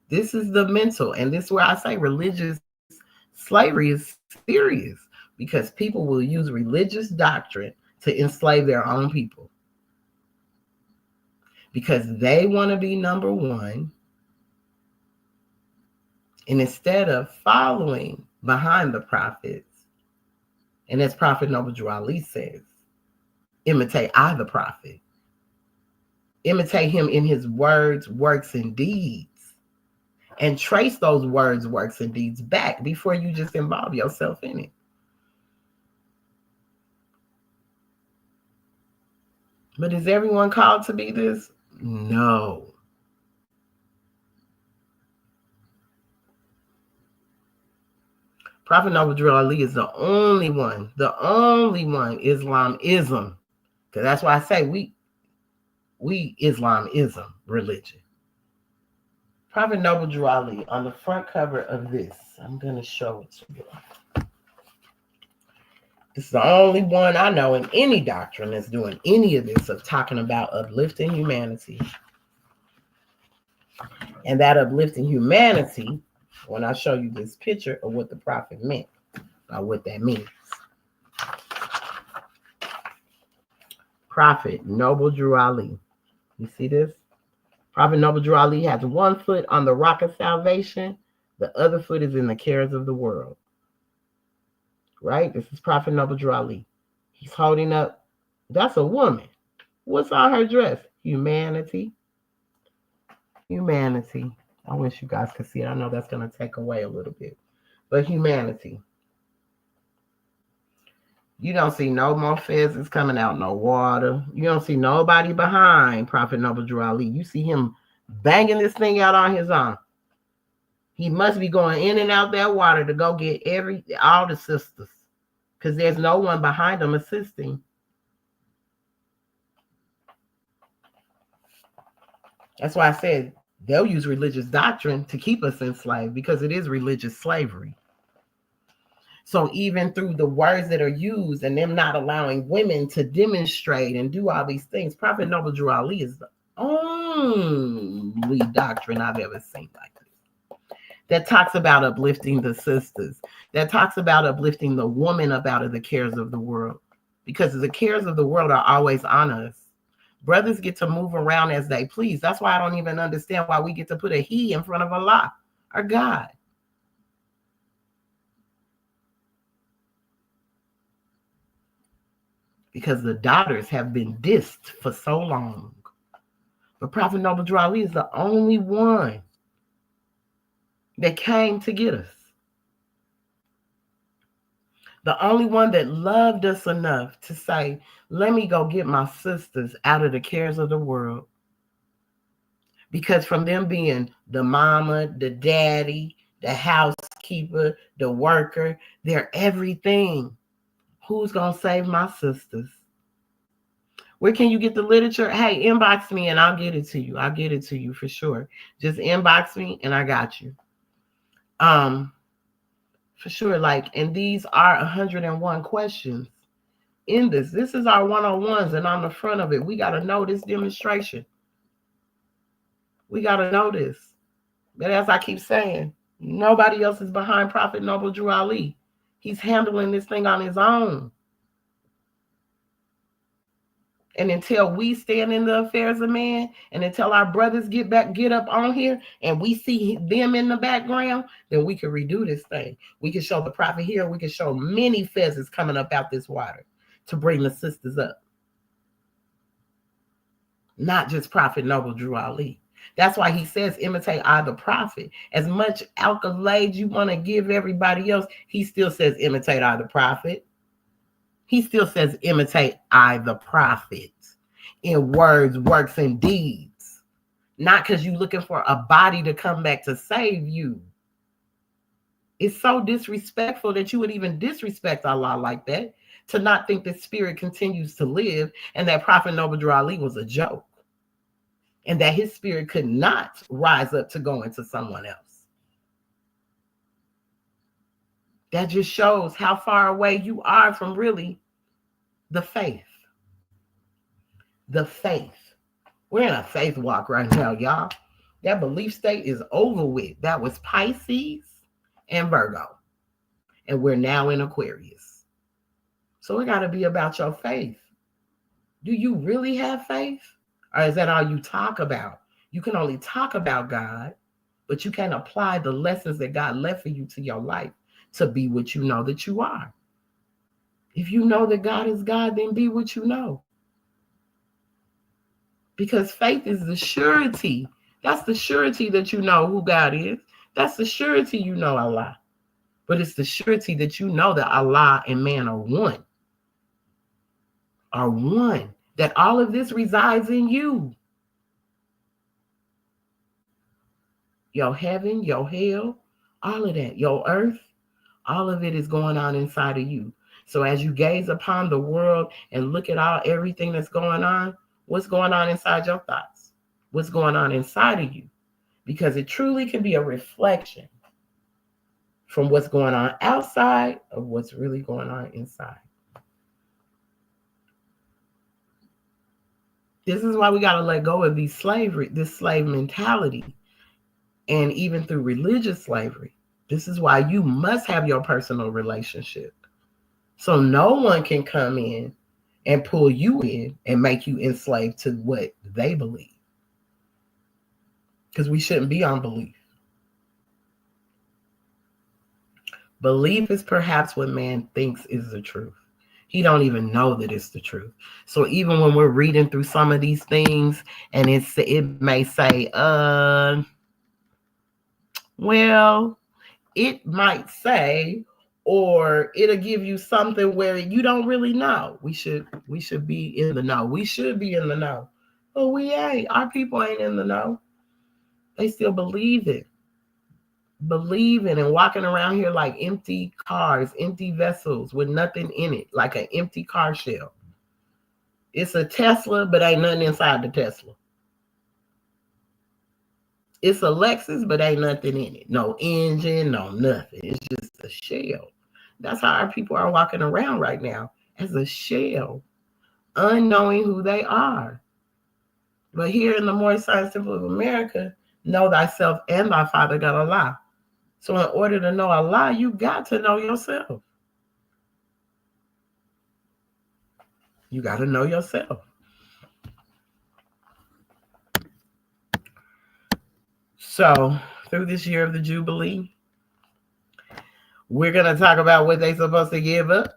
This is the mental. And this is where I say religious slavery is serious. Because people will use religious doctrine to enslave their own people. Because they want to be number one. And instead of following behind the prophets, and as Prophet Noble Drew Ali says, imitate I the prophet. Imitate him in his words, works, and deeds. And trace those words, works, and deeds back before you just involve yourself in it. But is everyone called to be this? No. Prophet Noble Drew Ali is the only one Islamism. Because that's why I say we Islamism religion. Prophet Noble Drew Ali on the front cover of this. I'm going to show it to you. It's the only one I know in any doctrine that's doing any of this of talking about uplifting humanity. And that uplifting humanity, when I show you this picture of what the prophet meant, or what that means. Prophet Noble Drew Ali. You see this? Prophet Noble Drew Ali has one foot on the rock of salvation. The other foot is in the cares of the world. Right? This is Prophet Noble Drew Ali. He's holding up. That's a woman. What's on her dress? Humanity. Humanity. I wish you guys could see it. I know that's going to take away a little bit. But humanity. You don't see no more pheasants coming out, no water. You don't see nobody behind Prophet Noble Drew Ali. You see him banging this thing out on his own. He must be going in and out that water to go get all the sisters. Because there's no one behind him assisting. That's why I said they'll use religious doctrine to keep us enslaved because it is religious slavery. So even through the words that are used and them not allowing women to demonstrate and do all these things, Prophet Noble Drew Ali is the only doctrine I've ever seen like this. That talks about uplifting the sisters. That talks about uplifting the woman up out of the cares of the world. Because the cares of the world are always on us. Brothers get to move around as they please. That's why I don't even understand why we get to put a he in front of Allah or God. Because the daughters have been dissed for so long. But Prophet Noble Drew Ali is the only one that came to get us. The only one that loved us enough to say, let me go get my sisters out of the cares of the world. Because from them being the mama, the daddy, the housekeeper, the worker, they're everything. Who's going to save my sisters? Where can you get the literature? Hey, inbox me and I'll get it to you. I'll get it to you for sure. Just inbox me and I got you. For sure. Like, and these are 101 questions in this. This is our 101s, and on the front of it, we got to know this demonstration. We got to know this. But as I keep saying, nobody else is behind Prophet Noble Drew Ali. He's handling this thing on his own. And until we stand in the affairs of man, and until our brothers get up on here, and we see them in the background, then we can redo this thing. We can show the prophet here. We can show many pheasants coming up out this water to bring the sisters up. Not just Prophet Noble Drew Ali. That's why he says, imitate I the prophet. As much accolades you want to give everybody else, he still says, imitate I the prophet. He still says, imitate I the prophet in words, works, and deeds. Not because you're looking for a body to come back to save you. It's so disrespectful that you would even disrespect Allah like that, to not think that spirit continues to live and that Prophet Noble Drew Ali was a joke. and that his spirit could not rise up to go into someone else. That just shows how far away you are from really the faith. The faith. We're in a faith walk right now, y'all. That belief state is over with. That was Pisces and Virgo. And we're now in Aquarius. So it got to be about your faith. Do you really have faith? Or is that all you talk about? You can only talk about God, but you can't apply the lessons that God left for you to your life to be what you know that you are. If you know that God is God, then be what you know. Because faith is the surety. That's the surety that you know who God is. That's the surety you know Allah. But it's the surety that you know that Allah and man are one. Are one. That all of this resides in you. Your heaven, your hell, all of that, your earth, all of it is going on inside of you. So as you gaze upon the world and look at everything that's going on, what's going on inside your thoughts? What's going on inside of you? Because it truly can be a reflection from what's going on outside of what's really going on inside. This is why we got to let go of this slave mentality, and even through religious slavery. This is why you must have your personal relationship. So no one can come in and pull you in and make you enslaved to what they believe. Because we shouldn't be on belief. Belief is perhaps what man thinks is the truth. He don't even know that it's the truth. So even when we're reading through some of these things and it may say, well, it might say, or it'll give you something where you don't really know. We should be in the know. We should be in the know. But we ain't. Our people ain't in the know. They still believing and walking around here like empty cars, empty vessels with nothing in it, like an empty car shell. It's a Tesla, but ain't nothing inside the Tesla. It's a Lexus, but ain't nothing in it. No engine, no nothing. It's just a shell. That's how our people are walking around right now, as a shell, unknowing who they are. But here in the More Science Temple of America, know thyself and thy father got Allah. So in order to know Allah, you got to know yourself. You got to know yourself. So through this year of the Jubilee, we're going to talk about what they're supposed to give up.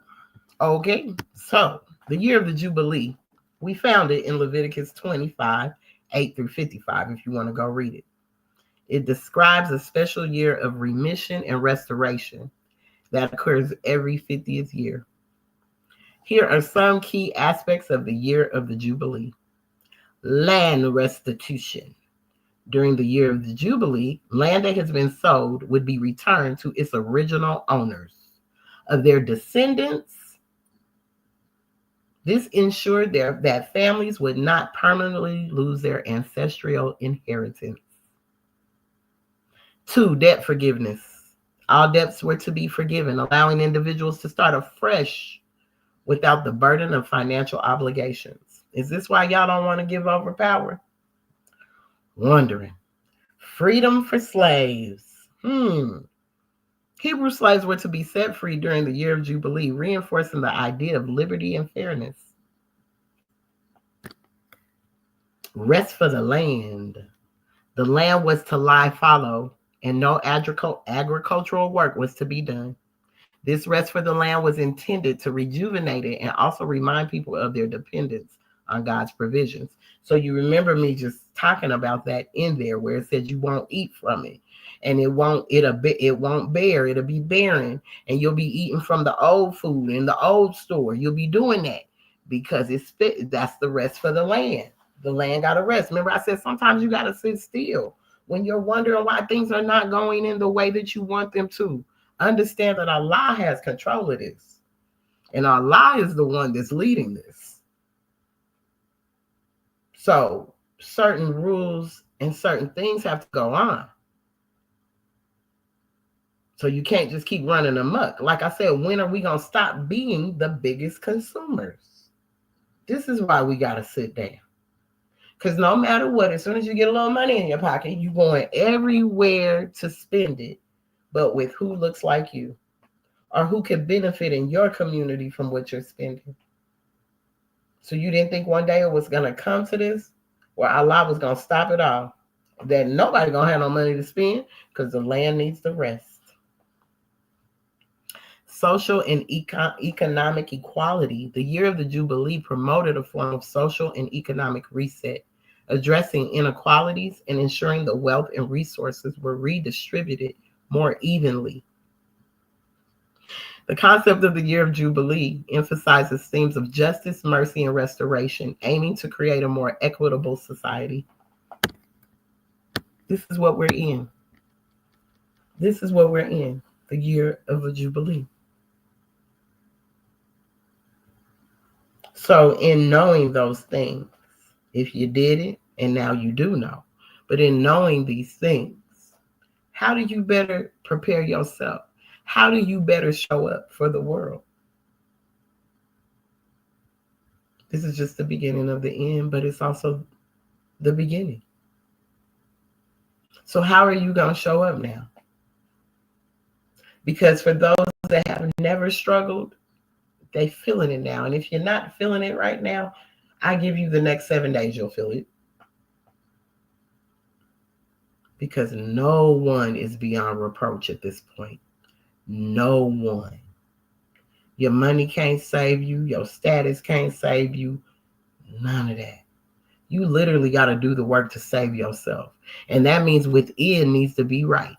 Okay, so the year of the Jubilee, we found it in Leviticus 25, 8 through 55, if you want to go read it. It describes a special year of remission and restoration that occurs every 50th year. Here are some key aspects of the year of the Jubilee. Land restitution. During the year of the Jubilee, land that has been sold would be returned to its original owners of their descendants. This ensured that families would not permanently lose their ancestral inheritance. 2, debt forgiveness. All debts were to be forgiven, allowing individuals to start afresh without the burden of financial obligations. Is this why y'all don't want to give over power? Wondering. Freedom for slaves. Hebrew slaves were to be set free during the year of Jubilee, reinforcing the idea of liberty and fairness. Rest for the land. The land was to lie fallow, and no agricultural work was to be done. This rest for the land was intended to rejuvenate it and also remind people of their dependence on God's provisions. So you remember me just talking about that in there, where it said you won't eat from it, and it won't bear, it'll be barren, and you'll be eating from the old food in the old store. You'll be doing that because that's the rest for the land. The land got to rest. Remember, I said sometimes you got to sit still when you're wondering why things are not going in the way that you want them to. Understand that Allah has control of this, and Allah is the one that's leading this. So certain rules and certain things have to go on. So you can't just keep running amok. Like I said, when are we going to stop being the biggest consumers? This is why we got to sit down. Because no matter what, as soon as you get a little money in your pocket, you're going everywhere to spend it, but with who looks like you or who could benefit in your community from what you're spending. So you didn't think one day it was going to come to this, where Allah was going to stop it all, that nobody going to have no money to spend because the land needs the rest. Social and economic equality. The year of the Jubilee promoted a form of social and economic reset, addressing inequalities and ensuring the wealth and resources were redistributed more evenly. The concept of the year of Jubilee emphasizes themes of justice, mercy, and restoration, aiming to create a more equitable society. This is what we're in. This is what we're in, the year of a Jubilee. So in knowing those things, if you did it, and now you do know, but in knowing these things, how do you better prepare yourself? How do you better show up for the world? This is just the beginning of the end, but it's also the beginning. So how are you going to show up now? Because for those that have never struggled, they feeling it now. And if you're not feeling it right now, I give you the next 7 days, you'll feel it. Because no one is beyond reproach at this point. No one. Your money can't save you. Your status can't save you. None of that. You literally got to do the work to save yourself. And that means within needs to be right.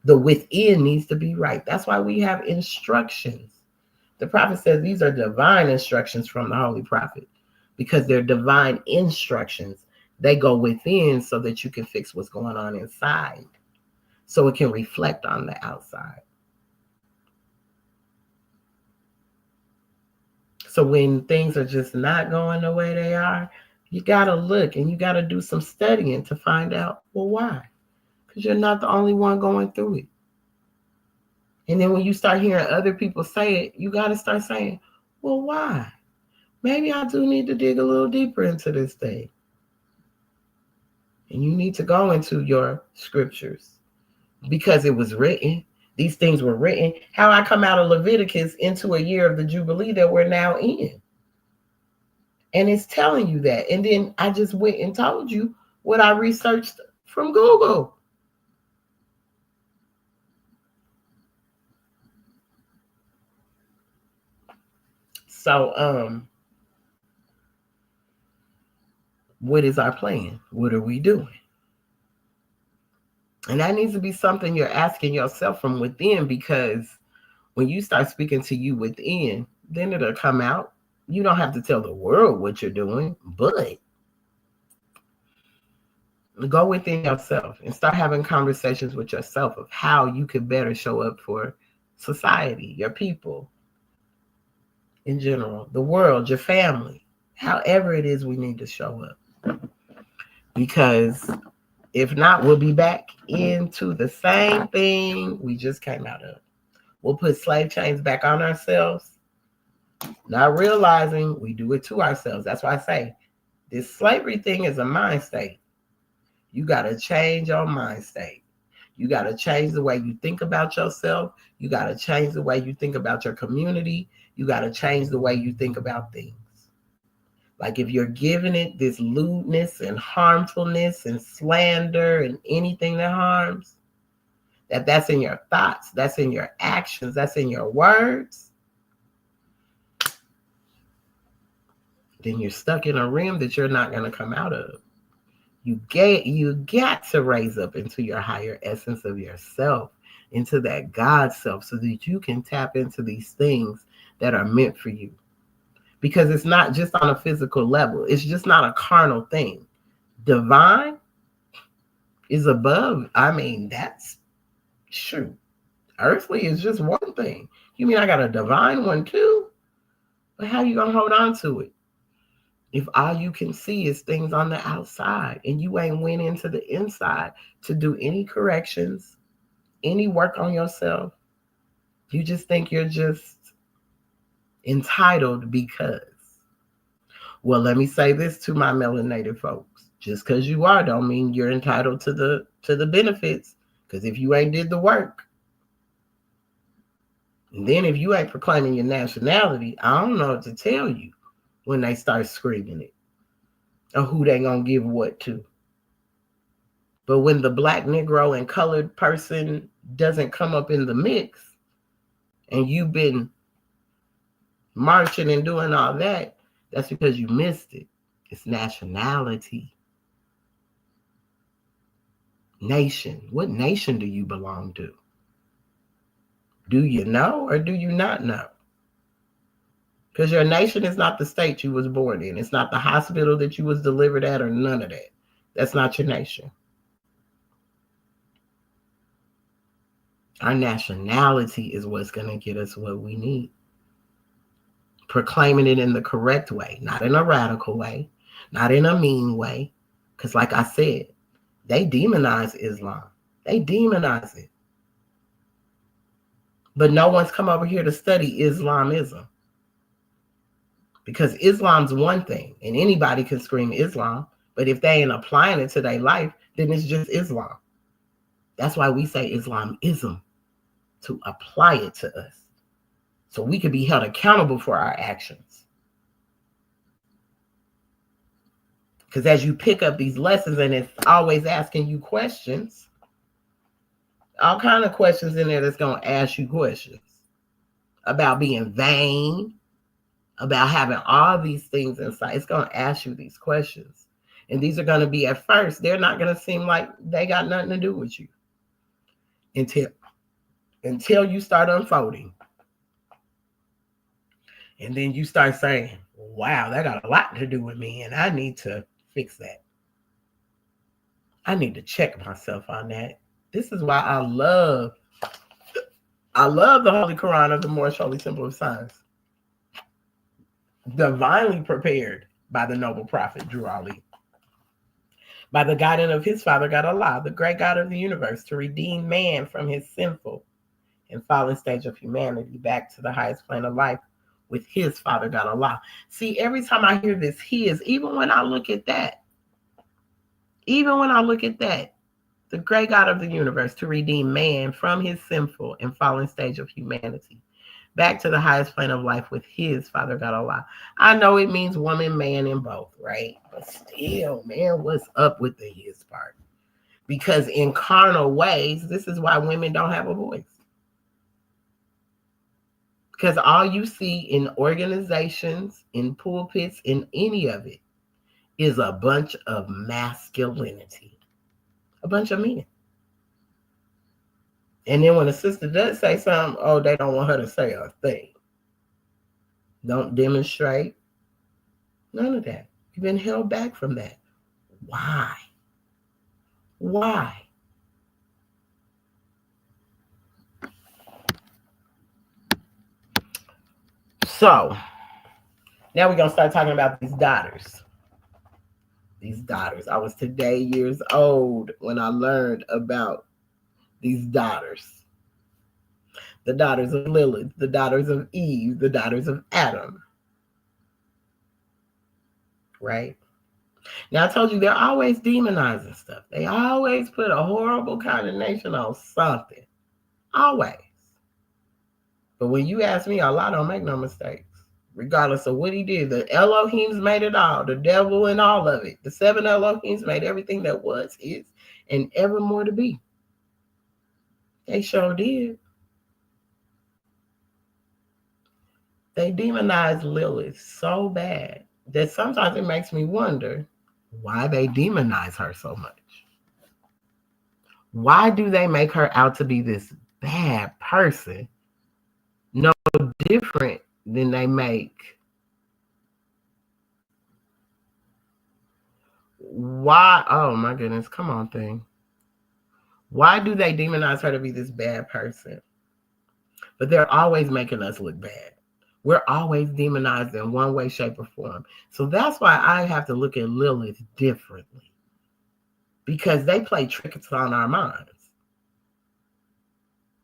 The within needs to be right. That's why we have instructions. The prophet says these are divine instructions from the Holy Prophet, because they're divine instructions. They go within so that you can fix what's going on inside, so it can reflect on the outside. So when things are just not going the way they are, you got to look and you got to do some studying to find out, well, why? Because you're not the only one going through it. And then when you start hearing other people say it, you got to start saying, well, why? Maybe I do need to dig a little deeper into this thing. And you need to go into your scriptures, because it was written. These things were written. How I come out of Leviticus into a year of the Jubilee that we're now in. And it's telling you that. And then I just went and told you what I researched from Google. So, what is our plan? What are we doing? And that needs to be something you're asking yourself from within, because when you start speaking to you within, then it'll come out. You don't have to tell the world what you're doing, but go within yourself and start having conversations with yourself of how you could better show up for society, your people in general, the world, your family, however it is we need to show up. Because if not, we'll be back into the same thing we just came out of. We'll put slave chains back on ourselves, not realizing we do it to ourselves. That's why I say this slavery thing is a mind state. You got to change your mind state. You got to change the way you think about yourself. You got to change the way you think about your community. You got to change the way you think about things. Like if you're giving it this lewdness and harmfulness and slander and anything that harms, that's in your thoughts, that's in your actions, that's in your words, then you're stuck in a realm that you're not going to come out of. You got to raise up into your higher essence of yourself, into that God self, so that you can tap into these things that are meant for you. Because it's not just on a physical level. It's just not a carnal thing. Divine is above. I mean, that's true. Earthly is just one thing. You mean I got a divine one too? But how you going to hold on to it? If all you can see is things on the outside and you ain't went into the inside to do any corrections, any work on yourself, you just think you're just entitled because. Well, let me say this to my melanated folks. Just because you are don't mean you're entitled to the benefits. Because if you ain't did the work, and then if you ain't proclaiming your nationality, I don't know what to tell you when they start screaming it or who they gonna give what to. But when the black, Negro, and colored person doesn't come up in the mix, and you've been marching and doing all that, that's because you missed it. It's nationality. Nation. What nation do you belong to? Do you know or do you not know? Because your nation is not the state you was born in. It's not the hospital that you was delivered at or none of that. That's not your nation. Our nationality is what's going to get us what we need. Proclaiming it in the correct way, not in a radical way, not in a mean way. Because like I said, they demonize Islam. They demonize it. But no one's come over here to study Islamism. Because Islam's one thing, and anybody can scream Islam. But if they ain't applying it to their life, then it's just Islam. That's why we say Islamism, to apply it to us. So we can be held accountable for our actions. Because as you pick up these lessons, and it's always asking you questions, all kind of questions in there that's going to ask you questions about being vain, about having all these things inside. It's going to ask you these questions. And these are going to be, at first, they're not going to seem like they got nothing to do with you until you start unfolding. And then you start saying, wow, that got a lot to do with me, and I need to fix that. I need to check myself on that. This is why I love the Holy Quran of the Moorish Holy Temple of Science. Divinely prepared by the noble prophet Drew Ali, by the guidance of his father God Allah, the great God of the universe, to redeem man from his sinful and fallen stage of humanity back to the highest plane of life with his father God Allah. See, every time I hear this his, even when I look at that, the great God of the universe, to redeem man from his sinful and fallen stage of humanity back to the highest plane of life with his father God Allah. I know it means woman, man, and both, right? But still, man, what's up with the his part? Because in carnal ways, this is why women don't have a voice. Because all you see in organizations, in pulpits, in any of it, is a bunch of masculinity. A bunch of men. And then when a sister does say something, oh, they don't want her to say a thing. Don't demonstrate. None of that. You've been held back from that. Why? Why? So, now we're going to start talking about these daughters. These daughters. I was today years old when I learned about these daughters. The daughters of Lilith, the daughters of Eve, the daughters of Adam. Right? Now, I told you they're always demonizing stuff. They always put a horrible condemnation on something. Always. But when you ask me, Allah don't make no mistakes. Regardless of what he did, the Elohims made it all, the devil and all of it. The 7 Elohims made everything that was, is, and ever more to be. They sure did. They demonized Lilith so bad that sometimes it makes me wonder why they demonize her so much. Why do they make her out to be this bad person? No different than they make. Why? Oh my goodness, come on, thing. Why do they demonize her to be this bad person? But they're always making us look bad. We're always demonized in one way, shape, or form. So that's why I have to look at Lilith differently, because they play tricks on our minds.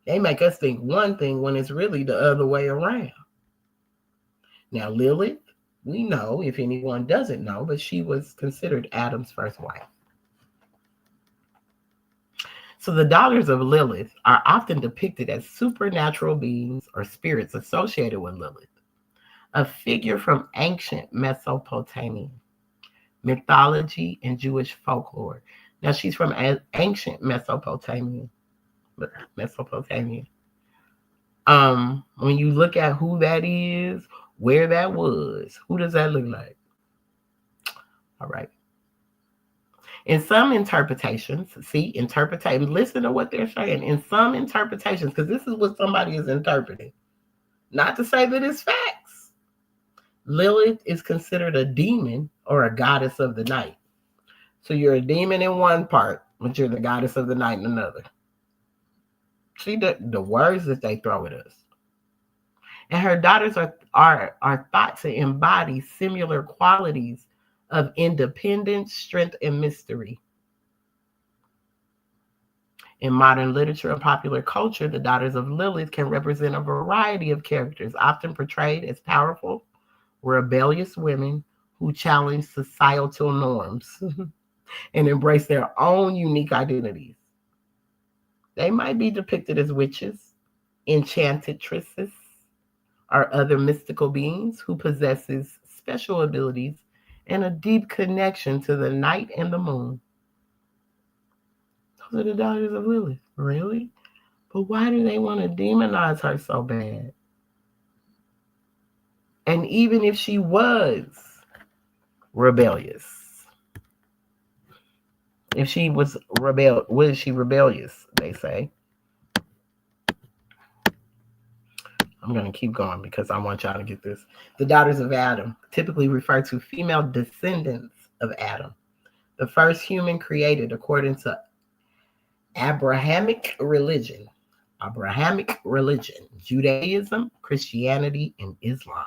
They make us think one thing when it's really the other way around. Now, Lilith, we know, if anyone doesn't know, but she was considered Adam's first wife. So the daughters of Lilith are often depicted as supernatural beings or spirits associated with Lilith, a figure from ancient Mesopotamia, mythology, and Jewish folklore. Now, she's from ancient Mesopotamia. When you look at who that is, where that was, who does that look like? All right. In some interpretations, listen to what they're saying. In some interpretations, because this is what somebody is interpreting, not to say that it's facts, Lilith is considered a demon or a goddess of the night. So you're a demon in one part, but you're the goddess of the night in another. See the words that they throw at us. And her daughters are thought to embody similar qualities of independence, strength, and mystery. In modern literature and popular culture, the daughters of Lilith can represent a variety of characters, often portrayed as powerful, rebellious women who challenge societal norms and embrace their own unique identities. They might be depicted as witches, enchantresses, or other mystical beings who possesses special abilities and a deep connection to the night and the moon. Those are the daughters of Lilith. Really? But why do they want to demonize her so bad? And even if she was rebellious, was she rebellious, they say? I'm going to keep going because I want y'all to get this. The daughters of Adam typically refer to female descendants of Adam, the first human created according to Abrahamic religion, Judaism, Christianity, and Islam.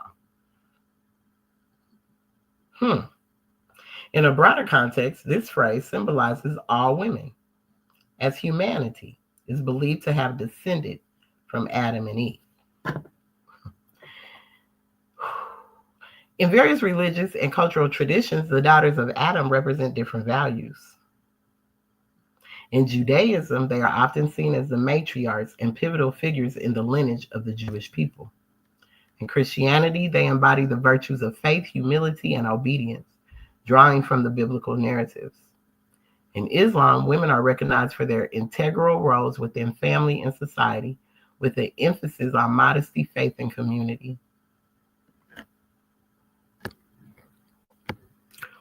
In a broader context, this phrase symbolizes all women, as humanity is believed to have descended from Adam and Eve. In various religious and cultural traditions, the daughters of Adam represent different values. In Judaism, they are often seen as the matriarchs and pivotal figures in the lineage of the Jewish people. In Christianity, they embody the virtues of faith, humility, and obedience, drawing from the biblical narratives. In Islam, women are recognized for their integral roles within family and society, with an emphasis on modesty, faith, and community.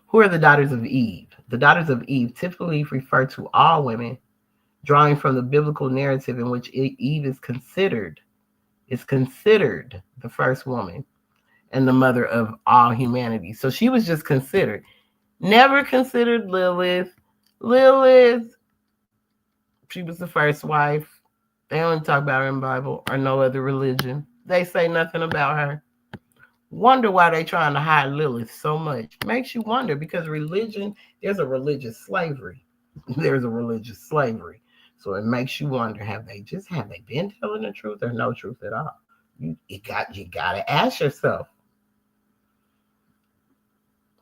Who are the daughters of Eve? The daughters of Eve typically refer to all women, drawing from the biblical narrative in which Eve is considered the first woman and the mother of all humanity. So she was just considered. Never considered Lilith. She was the first wife. They only talk about her in the Bible or no other religion. They say nothing about her. Wonder why they trying to hide Lilith so much. Makes you wonder, because religion, there's a religious slavery. So it makes you wonder, have they been telling the truth or no truth at all? You gotta ask yourself.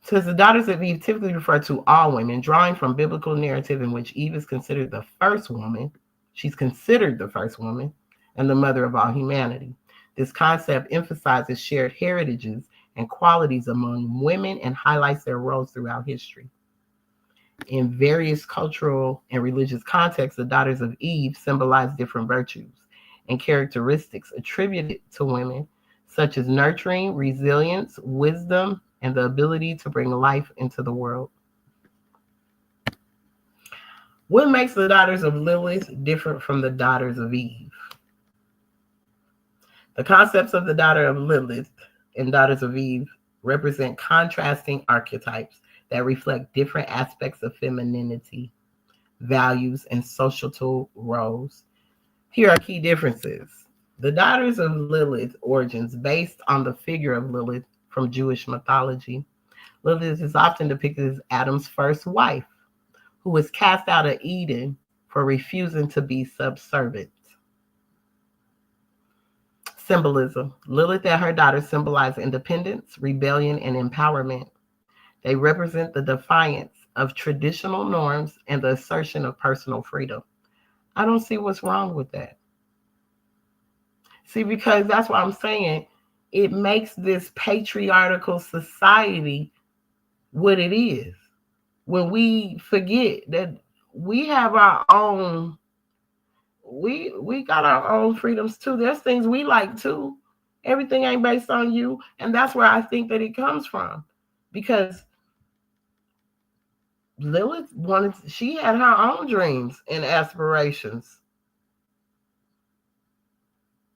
Says the daughters of Eve typically refer to all women, drawing from biblical narrative in which Eve is considered the first woman. She's considered the first woman and the mother of all humanity. This concept emphasizes shared heritages and qualities among women and highlights their roles throughout history. In various cultural and religious contexts, the daughters of Eve symbolize different virtues and characteristics attributed to women, such as nurturing, resilience, wisdom, and the ability to bring life into the world. What makes the daughters of Lilith different from the daughters of Eve? The concepts of the daughter of Lilith and daughters of Eve represent contrasting archetypes that reflect different aspects of femininity, values, and societal roles. Here are key differences. The daughters of Lilith origins based on the figure of Lilith from Jewish mythology. Lilith is often depicted as Adam's first wife, who was cast out of Eden for refusing to be subservient. Symbolism. Lilith and her daughters symbolize independence, rebellion, and empowerment. They represent the defiance of traditional norms and the assertion of personal freedom. I don't see what's wrong with that. See, because that's what I'm saying. It makes this patriarchal society what it is. When we forget that we have our own, we got our own freedoms too. There's things we like too. Everything ain't based on you. And that's where I think that it comes from. Because Lilith she had her own dreams and aspirations.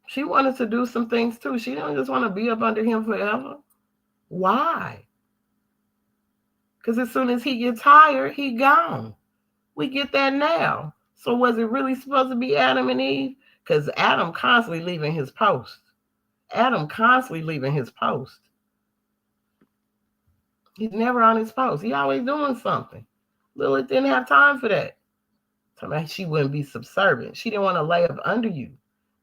She wanted to do some things too. She didn't just want to be up under him forever. Why? Because as soon as he gets hired, he gone. We get that now. So was it really supposed to be Adam and Eve? Because Adam constantly leaving his post. He's never on his post. He always doing something. Lilith didn't have time for that. So she wouldn't be subservient. She didn't want to lay up under you.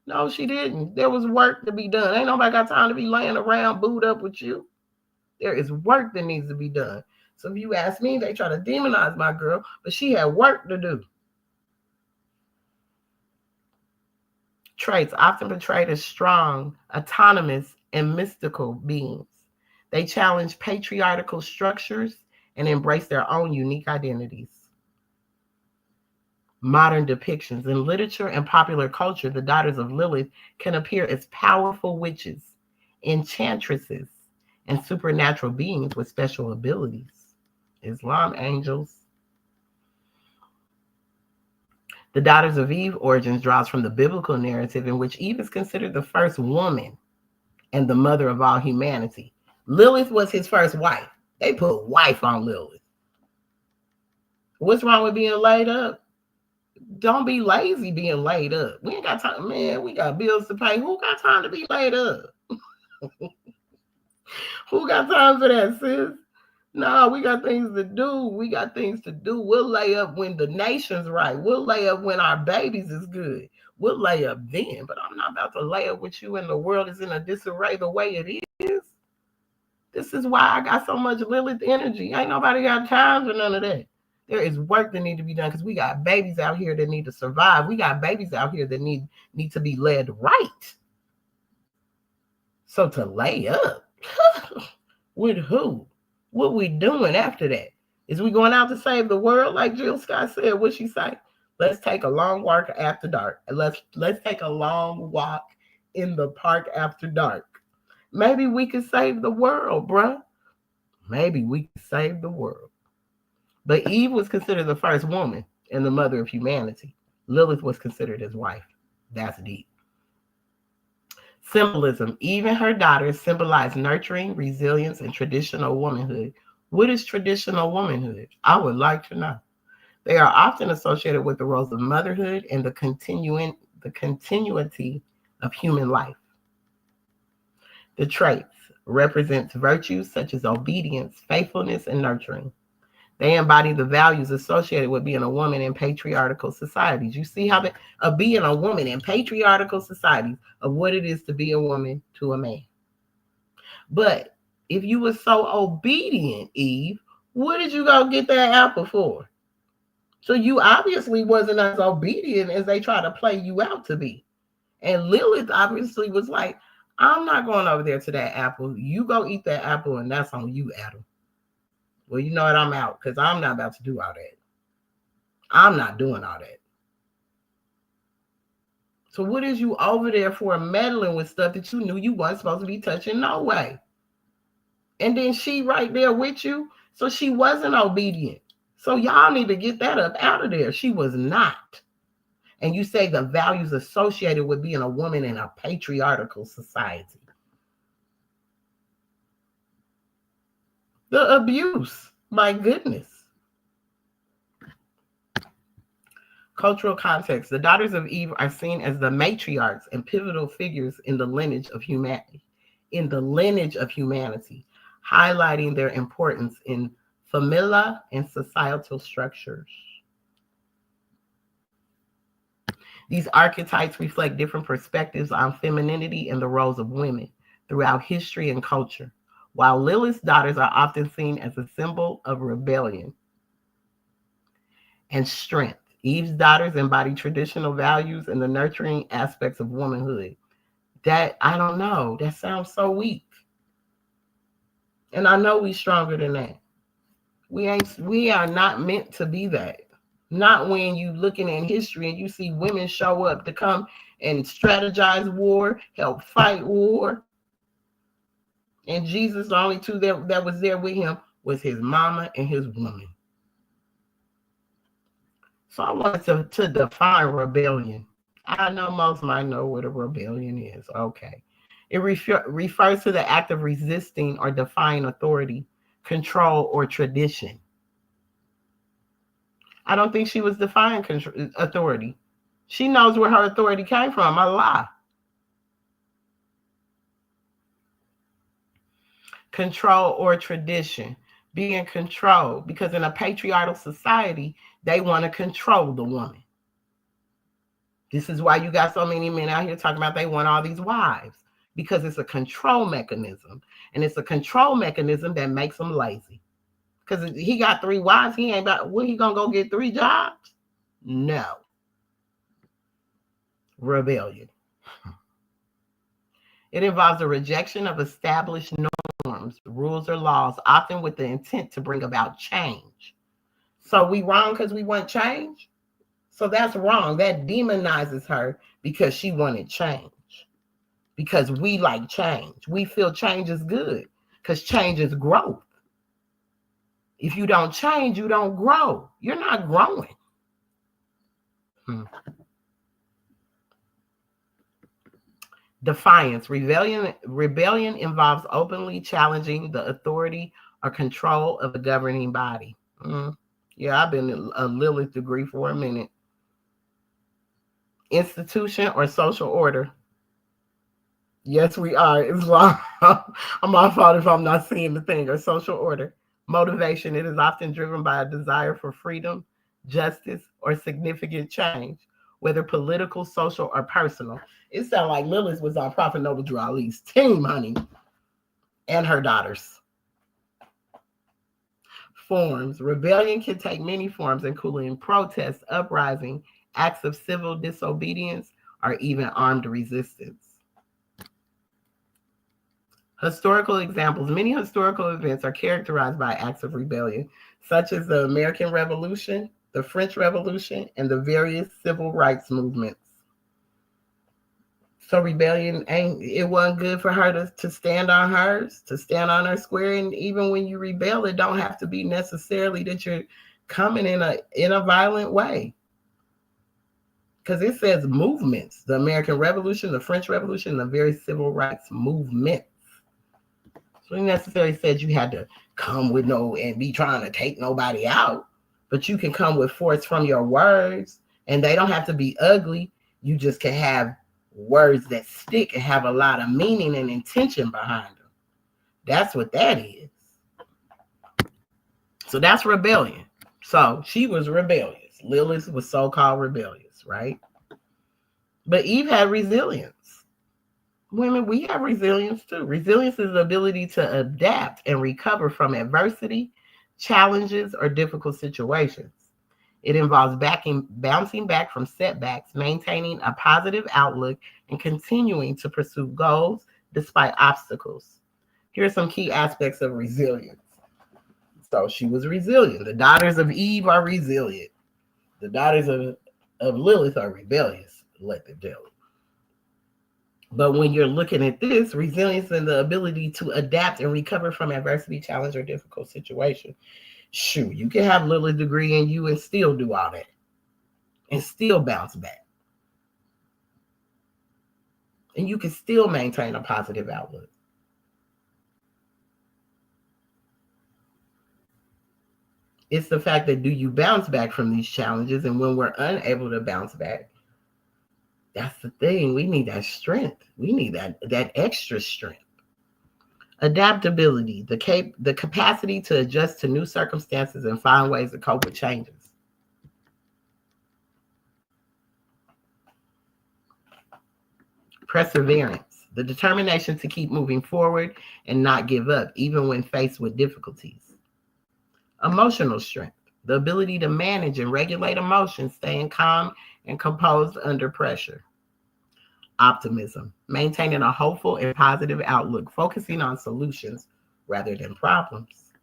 No, she didn't. There was work to be done. Ain't nobody got time to be laying around booed up with you. There is work that needs to be done. So if you ask me, they try to demonize my girl, but she had work to do. Traits often portrayed as strong, autonomous, and mystical beings. They challenge patriarchal structures and embrace their own unique identities. Modern depictions in literature and popular culture, the daughters of Lilith can appear as powerful witches, enchantresses, and supernatural beings with special abilities. Islam angels. The Daughters of Eve origins draws from the biblical narrative in which Eve is considered the first woman and the mother of all humanity. Lilith was his first wife. They put wife on Lilith. What's wrong with being laid up? Don't be lazy being laid up. We ain't got time, man. We got bills to pay. Who got time to be laid up? Who got time for that, sis? No, we got things to do. We'll lay up when the nation's right. We'll lay up when our babies is good. We'll lay up then. But I'm not about to lay up with you and the world is in a disarray the way it is. This is why I got so much Lilith energy. Ain't nobody got time for none of that. There is work that need to be done because we got babies out here that need to survive. We got babies out here that need to be led right. So to lay up with who? What we doing after that? Is we going out to save the world like Jill Scott said? What she say? Let's take a long walk after dark. Let's take a long walk in the park after dark. Maybe we could save the world, bruh. Maybe we could save the world. But Eve was considered the first woman and the mother of humanity. Lilith was considered his wife. That's deep. Symbolism. Eve and her daughters symbolize nurturing, resilience, and traditional womanhood. What is traditional womanhood? I would like to know. They are often associated with the roles of motherhood and the continuity of human life. The traits represents virtues such as obedience, faithfulness, and nurturing. They embody the values associated with being a woman in patriarchal societies. You see how being a woman in patriarchal societies of what it is to be a woman to a man. But if you were so obedient, Eve, what did you go get that apple for? So you obviously wasn't as obedient as they try to play you out to be. And Lilith obviously was like, I'm not going over there to that apple. You go eat that apple and that's on you, Adam. Well, you know what? I'm out because I'm not about to do all that. I'm not doing all that. So what is you over there for meddling with stuff that you knew you wasn't supposed to be touching no way? And then she right there with you. So she wasn't obedient. So y'all need to get that up out of there. She was not. And you say the values associated with being a woman in a patriarchal society. The abuse, my goodness. Cultural context. The daughters of Eve are seen as the matriarchs and pivotal figures in the lineage of humanity, highlighting their importance in familia and societal structures. These archetypes reflect different perspectives on femininity and the roles of women throughout history and culture, while Lilith's daughters are often seen as a symbol of rebellion and strength. Eve's daughters embody traditional values and the nurturing aspects of womanhood. That, I don't know, that sounds so weak. And I know we're stronger than that. We are not meant to be that. Not when you looking in history and you see women show up to come and strategize war, help fight war. And Jesus, the only two that was there with him was his mama and his woman. So I wanted to define rebellion. I know most might know what a rebellion is. Okay. It refers to the act of resisting or defying authority, control, or tradition. I don't think she was defying authority. She knows where her authority came from. A lie. Control or tradition. Be in control. Because in a patriarchal society, they want to control the woman. This is why you got so many men out here talking about they want all these wives. Because it's a control mechanism. And it's a control mechanism that makes them lazy. Because he got 3 wives, he ain't about, what, he gonna go get 3 jobs? No. Rebellion. It involves a rejection of established norms, rules, or laws, often with the intent to bring about change. So we wrong because we want change? So that's wrong. That demonizes her because she wanted change. Because we like change. We feel change is good because change is growth. If you don't change, you don't grow. You're not growing. Defiance. Rebellion involves openly challenging the authority or control of the governing body. Yeah, I've been a Lilith degree for a minute. Institution or social order. Yes, we are. Islam. I'm my fault if I'm not seeing the thing. Or social order. Motivation. It is often driven by a desire for freedom, justice, or significant change, whether political, social, or personal. It sounds like Lilith was on Prophet Noble Drew Ali's team, honey, and her daughters. Forms. Rebellion can take many forms, including protest, uprising, acts of civil disobedience, or even armed resistance. Historical examples. Many historical events are characterized by acts of rebellion, such as the American Revolution, the French Revolution, and the various civil rights movements. So rebellion it wasn't good for her to stand on hers, to stand on her square. And even when you rebel, it don't have to be necessarily that you're coming in a violent way. Because it says movements, the American Revolution, the French Revolution, the various civil rights movements. So it necessarily said you had to come with and be trying to take nobody out, but you can come with force from your words, and they don't have to be ugly. You just can have words that stick and have a lot of meaning and intention behind them. That's what that is. So that's rebellion. So she was rebellious. Lilith was so-called rebellious, right? But Eve had resilience. Women, we have resilience too. Resilience is the ability to adapt and recover from adversity, challenges, or difficult situations. It involves bouncing back from setbacks, maintaining a positive outlook, and continuing to pursue goals despite obstacles. Here are some key aspects of resilience. So she was resilient. The daughters of Eve are resilient. The daughters of Lilith are rebellious. Let them tell you. But when you're looking at this, resilience and the ability to adapt and recover from adversity, challenge, or difficult situation. Shoot, you can have a little degree in you and still do all that. And still bounce back. And you can still maintain a positive outlook. It's the fact that do you bounce back from these challenges? And when we're unable to bounce back, that's the thing. We need that strength. We need that extra strength. Adaptability, the capacity to adjust to new circumstances and find ways to cope with changes. Perseverance, the determination to keep moving forward and not give up, even when faced with difficulties. Emotional strength, the ability to manage and regulate emotions, staying calm and composed under pressure. Optimism, maintaining a hopeful and positive outlook, focusing on solutions rather than problems.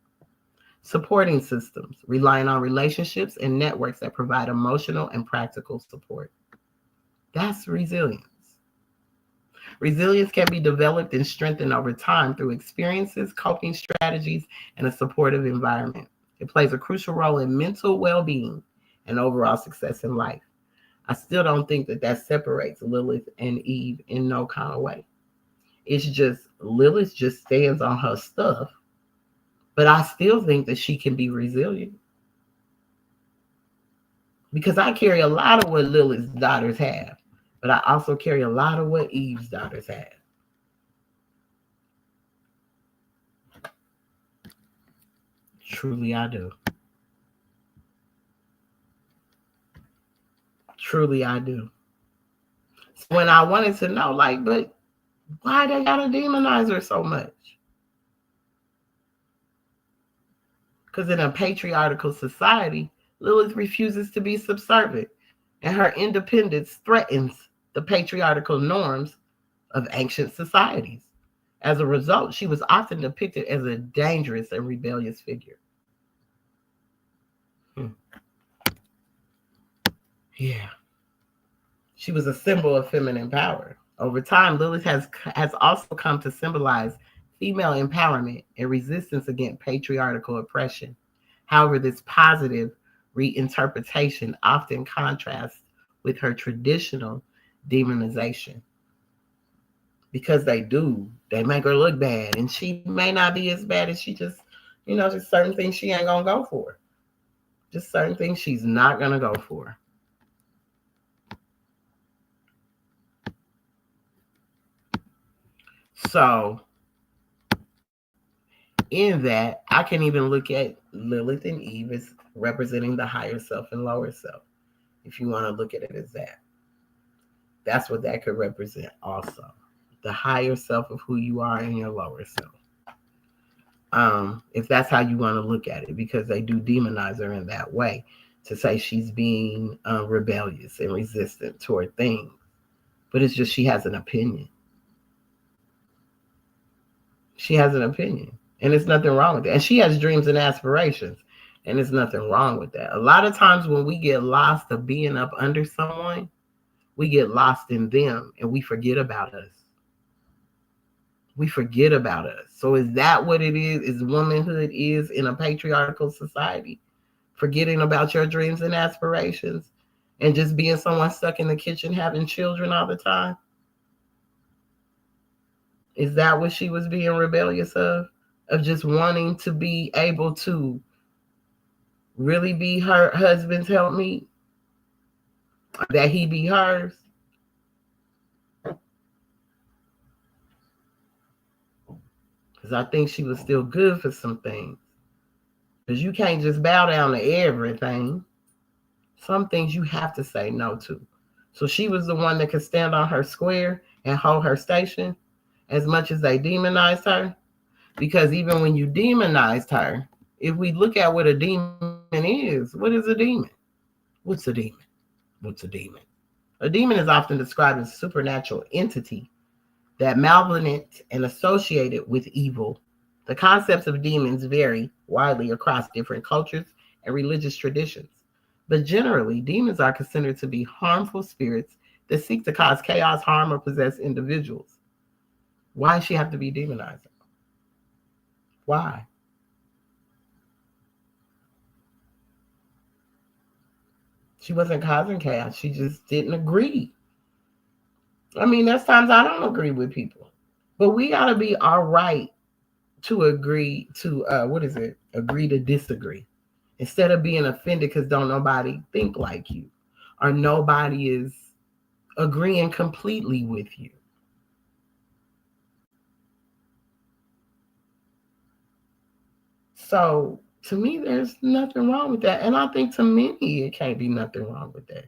Supporting systems, relying on relationships and networks that provide emotional and practical support. That's resilience. Resilience can be developed and strengthened over time through experiences, coping strategies, and a supportive environment. It plays a crucial role in mental well-being and overall success in life. I still don't think that separates Lilith and Eve in no kind of way. It's just Lilith just stands on her stuff, but I still think that she can be resilient because I carry a lot of what Lilith's daughters have, but I also carry a lot of what Eve's daughters have. Truly, I do. Truly, I do. So when I wanted to know, like, but why they gotta demonize her so much? Because in a patriarchal society, Lilith refuses to be subservient, and her independence threatens the patriarchal norms of ancient societies. As a result, she was often depicted as a dangerous and rebellious figure. Yeah. She was a symbol of feminine power. Over time, Lilith has also come to symbolize female empowerment and resistance against patriarchal oppression. However, this positive reinterpretation often contrasts with her traditional demonization. Because they make her look bad, and she may not be as bad as she just certain things she ain't gonna go for. Just certain things she's not gonna go for. So in that, I can even look at Lilith and Eve as representing the higher self and lower self, if you want to look at it as that. That's what that could represent also. The higher self of who you are and your lower self. If that's how you want to look at it, because they do demonize her in that way, to say she's being rebellious and resistant toward things. But it's just she has an opinion. She has an opinion. And there's nothing wrong with that. And she has dreams and aspirations. And there's nothing wrong with that. A lot of times when we get lost of being up under someone, we get lost in them and we forget about us. We forget about us. So is that what it is? Is womanhood is in a patriarchal society? Forgetting about your dreams and aspirations and just being someone stuck in the kitchen having children all the time? Is that what she was being rebellious of? Of just wanting to be able to really be her husband's helpmeet? That he be hers? Because I think she was still good for some things. Because you can't just bow down to everything. Some things you have to say no to. So she was the one that could stand on her square and hold her station as much as they demonized her. Because even when you demonized her, if we look at what a demon is, what is a demon? What's a demon? What's a demon? A demon is often described as a supernatural entity that malevolent and associated with evil. The concepts of demons vary widely across different cultures and religious traditions. But generally, demons are considered to be harmful spirits that seek to cause chaos, harm, or possess individuals. Why does she have to be demonized? Why? She wasn't causing chaos. She just didn't agree. I mean, there's times I don't agree with people. But we got to be all right to agree to, agree to disagree. instead of being offended because don't nobody think like you or nobody is agreeing completely with you. So to me, there's nothing wrong with that. And I think to many, it can't be nothing wrong with that.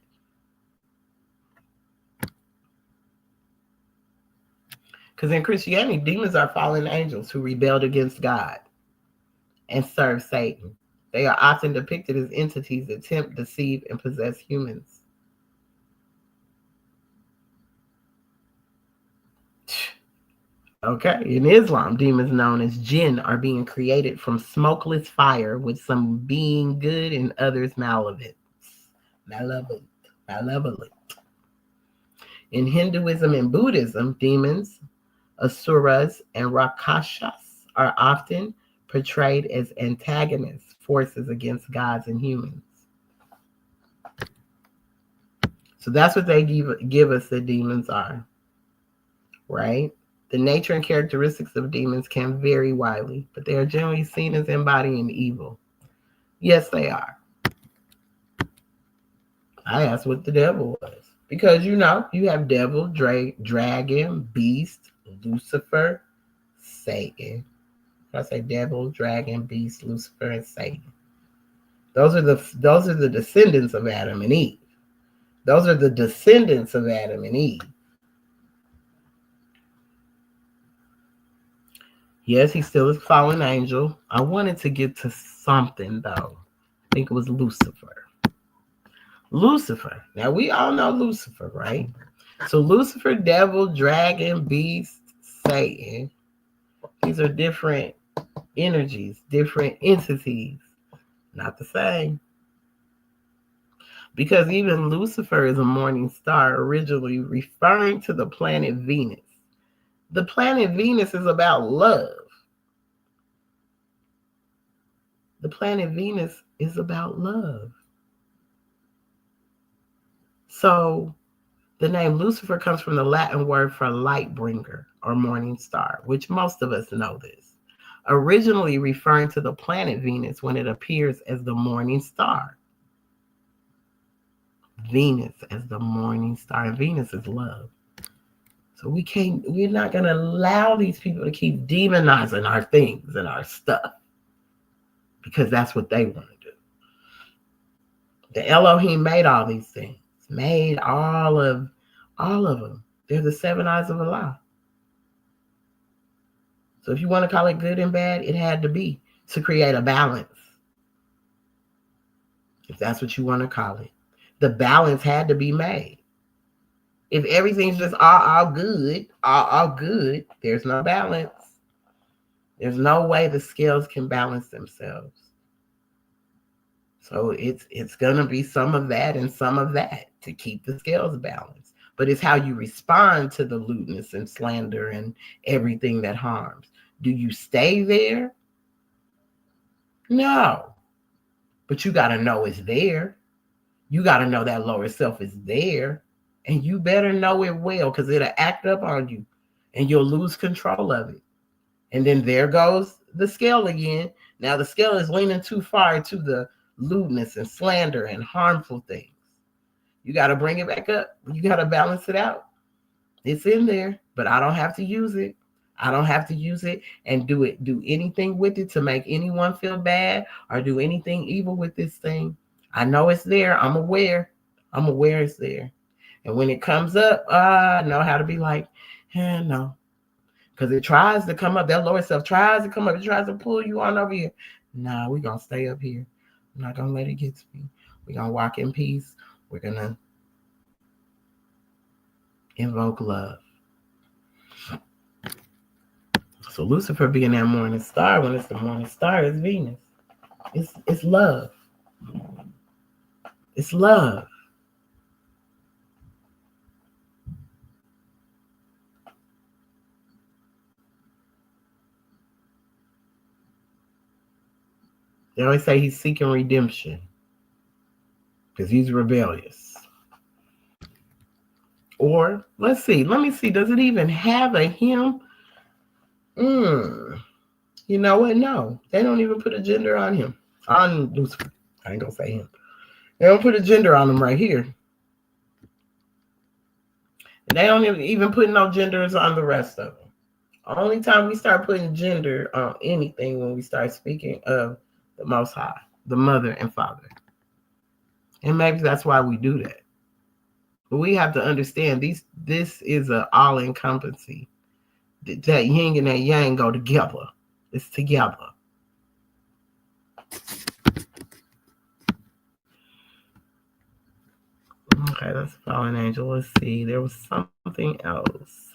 Because in Christianity, demons are fallen angels who rebelled against God and serve Satan. They are often depicted as entities that tempt, deceive, and possess humans. Okay, in Islam, demons known as jinn are being created from smokeless fire, with some being good and others malevolent. In Hinduism and Buddhism, demons, asuras, and rakshasas are often portrayed as antagonists, forces against gods and humans. So that's what they give us that demons are, right? The nature and characteristics of demons can vary widely, but they are generally seen as embodying evil. Yes, they are. I asked what the devil was. Because, you have devil, dragon, beast, Lucifer, Satan. I say devil, dragon, beast, Lucifer, and Satan. Those are the descendants of Adam and Eve. Those are the descendants of Adam and Eve. Yes, he's still a fallen angel. I wanted to get to something, though. I think it was Lucifer. Lucifer. Now, we all know Lucifer, right? So Lucifer, devil, dragon, beast, Satan. These are different energies, different entities. Not the same. Because even Lucifer is a morning star, originally referring to the planet Venus. The planet Venus is about love. The planet Venus is about love. So the name Lucifer comes from the Latin word for light bringer or morning star, which most of us know this. Originally referring to the planet Venus when it appears as the morning star. Venus as the morning star, and Venus is love. So we're not going to allow these people to keep demonizing our things and our stuff, because that's what they want to do. The Elohim made all these things, made all of them. They're the seven eyes of Allah. So if you want to call it good and bad, it had to be to create a balance. If that's what you want to call it. The balance had to be made. If everything's just all good, all good, there's no balance. There's no way the scales can balance themselves. So it's going to be some of that and some of that to keep the scales balanced. But it's how you respond to the lewdness and slander and everything that harms. Do you stay there? No. But you got to know it's there. You got to know that lower self is there. And you better know it well, because it'll act up on you and you'll lose control of it. And then there goes the scale again. Now the scale is leaning too far to the lewdness and slander and harmful things. You got to bring it back up. You got to balance it out. It's in there, but I don't have to use it. I don't have to use it and do anything with it to make anyone feel bad or do anything evil with this thing. I know it's there. I'm aware. It's there. And when it comes up, I know how to be like, no. Because it tries to come up. That lower self tries to come up. It tries to pull you on over here. Nah, we're going to stay up here. I'm not going to let it get to me. We're going to walk in peace. We're going to invoke love. So Lucifer being that morning star, when it's the morning star, it's Venus. It's love. It's love. They always say he's seeking redemption because he's rebellious. Or, let me see, does it even have a him? You know what? No, they don't even put a gender on him, on Lucifer. I ain't gonna say him. They don't put a gender on them right here. They don't even put no genders on the rest of them. Only time we start putting gender on anything when we start speaking of the Most High, the Mother and Father. And maybe that's why we do that. But we have to understand this is an all-encompassing. That yin and that yang go together. It's together. Okay, that's fallen angel. Let's see. There was something else.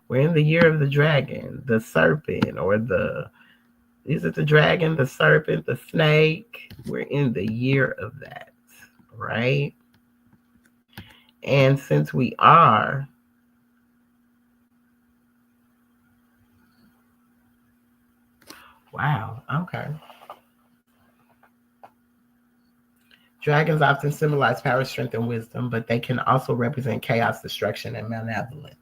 We're in the year of the dragon, the serpent, or is it the dragon, the serpent, the snake? We're in the year of that, right? And since we are, wow, okay. Dragons often symbolize power, strength, and wisdom, but they can also represent chaos, destruction, and malevolence.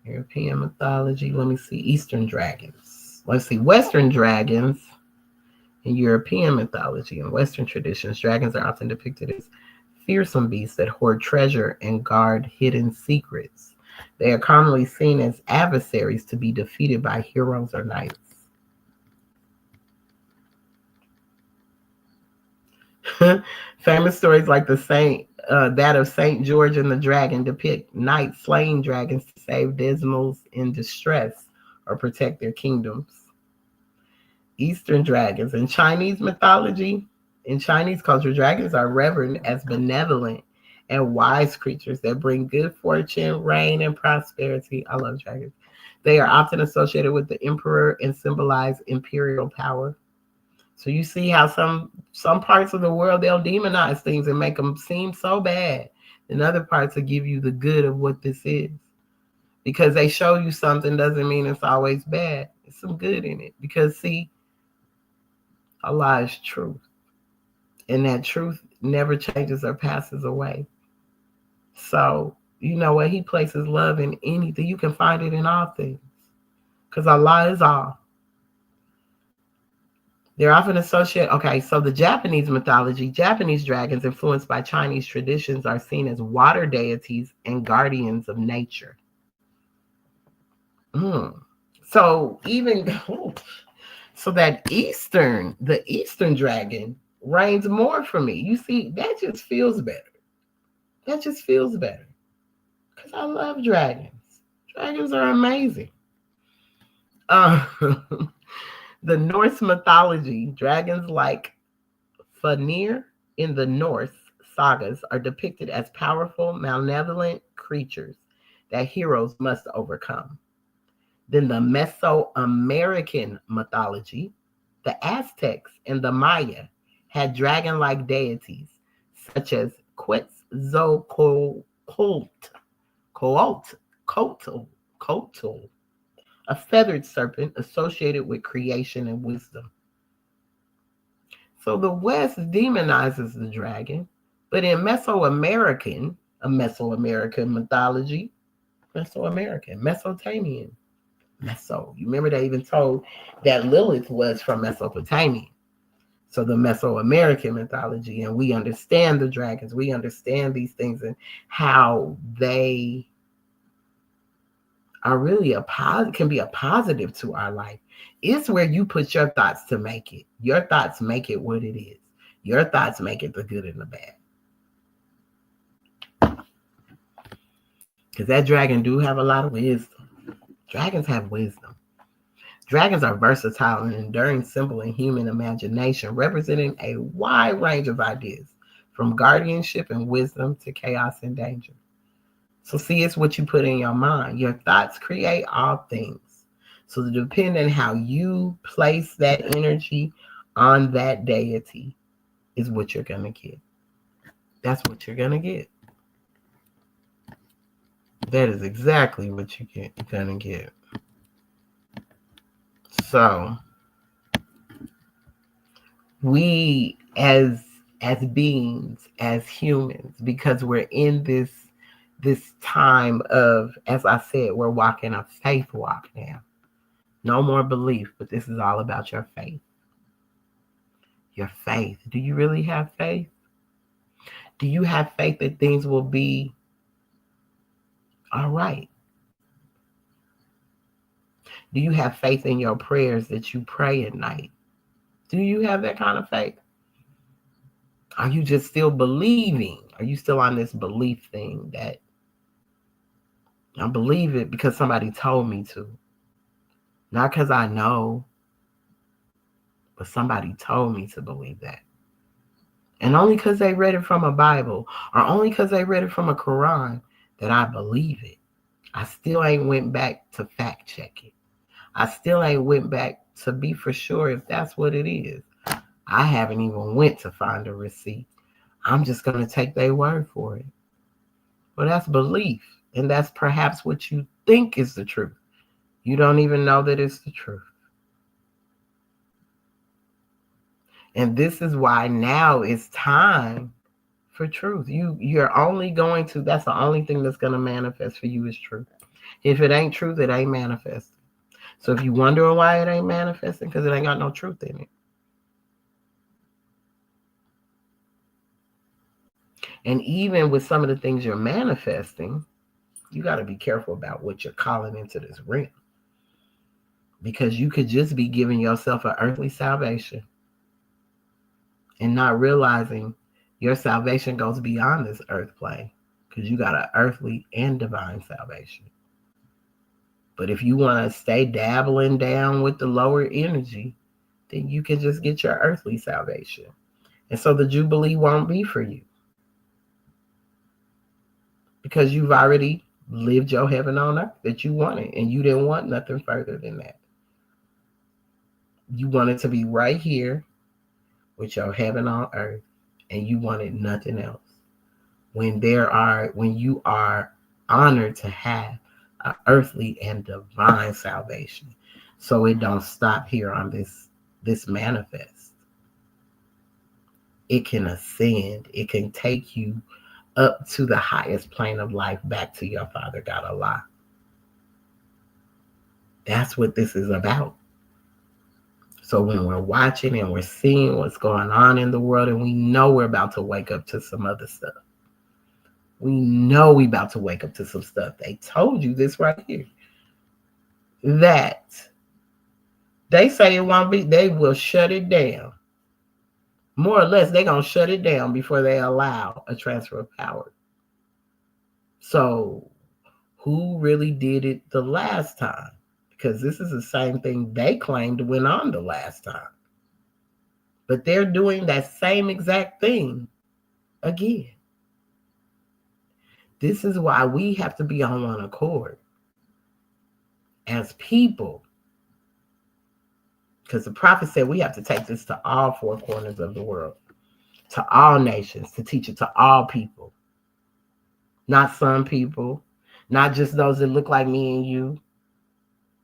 European mythology. Let me see. Eastern dragons. Let's see. Western dragons. In European mythology and Western traditions, dragons are often depicted as fearsome beasts that hoard treasure and guard hidden secrets. They are commonly seen as adversaries to be defeated by heroes or knights. Famous stories like that of Saint George and the Dragon depict knights slaying dragons to save dismals in distress or protect their kingdoms. Eastern dragons. In Chinese mythology, in Chinese culture, dragons are revered as benevolent and wise creatures that bring good fortune, rain, and prosperity. I love dragons. They are often associated with the emperor and symbolize imperial power. So you see how some parts of the world, they'll demonize things and make them seem so bad. And other parts will give you the good of what this is. Because they show you something doesn't mean it's always bad. There's some good in it. Because see, Allah is truth. And that truth never changes or passes away. So, you know what? He places love in anything. You can find it in all things. Because Allah is all. They're often associated. Okay, so the Japanese mythology, Japanese dragons influenced by Chinese traditions are seen as water deities and guardians of nature. So so that the Eastern dragon reigns more for me. You see, that just feels better. That just feels better. Because I love dragons. Dragons are amazing. The Norse mythology, dragons like Fenrir in the Norse sagas are depicted as powerful, malevolent creatures that heroes must overcome. Then the Mesoamerican mythology, the Aztecs and the Maya had dragon-like deities such as Quetzalcoatl, a feathered serpent associated with creation and wisdom. So the West demonizes the dragon, but in Mesopotamian mythology, Mesopotamian. You remember they even told that Lilith was from Mesopotamia. So the Mesoamerican mythology, and we understand the dragons, we understand these things and how they are really can be a positive to our life. It's where you put your thoughts to make it. Your thoughts make it what it is. Your thoughts make it the good and the bad. Because that dragon do have a lot of wisdom. Dragons have wisdom. Dragons are versatile and enduring symbol in human imagination, representing a wide range of ideas, from guardianship and wisdom to chaos and danger. So see, it's what you put in your mind. Your thoughts create all things. So depending on how you place that energy on that deity is what you're going to get. That's what you're going to get. That is exactly what you're going to get. So we as beings, as humans, because we're in this time of, as I said, we're walking a faith walk now. No more belief, but this is all about your faith. Your faith. Do you really have faith? Do you have faith that things will be all right? Do you have faith in your prayers that you pray at night? Do you have that kind of faith? Are you just still believing? Are you still on this belief thing that I believe it because somebody told me to? Not because I know, but somebody told me to believe that. And only because they read it from a Bible or only because they read it from a Quran that I believe it. I still ain't went back to fact check it. I still ain't went back to be for sure if that's what it is. I haven't even went to find a receipt. I'm just going to take their word for it. Well, that's belief. And that's perhaps what you think is the truth. You don't even know that it's the truth. And this is why now it's time for truth. You're only going to, that's the only thing that's going to manifest for you is truth. If it ain't truth, it ain't manifesting. So if you wonder why it ain't manifesting, because it ain't got no truth in it. And even with some of the things you're manifesting, you got to be careful about what you're calling into this realm. Because you could just be giving yourself an earthly salvation and not realizing your salvation goes beyond this earth plane, because you got an earthly and divine salvation. But if you want to stay dabbling down with the lower energy, then you can just get your earthly salvation. And so the Jubilee won't be for you, because you've already lived your heaven on earth that you wanted, and you didn't want nothing further than that. You wanted to be right here with your heaven on earth, and you wanted nothing else. When you are honored to have an earthly and divine salvation, so it don't stop here on this manifest. It can ascend. It can take you up to the highest plane of life, back to your Father God Allah. That's what this is about. So when we're watching and we're seeing what's going on in the world, and we know we're about to wake up to some other stuff. We know we're about to wake up to some stuff. They told you this right here. That they say it won't be, they will shut it down. More or less, they're going to shut it down before they allow a transfer of power. So who really did it the last time? Because this is the same thing they claimed went on the last time. But they're doing that same exact thing again. This is why we have to be on one accord as people. Because the prophet said we have to take this to all four corners of the world, to all nations, to teach it to all people. Not some people, not just those that look like me and you,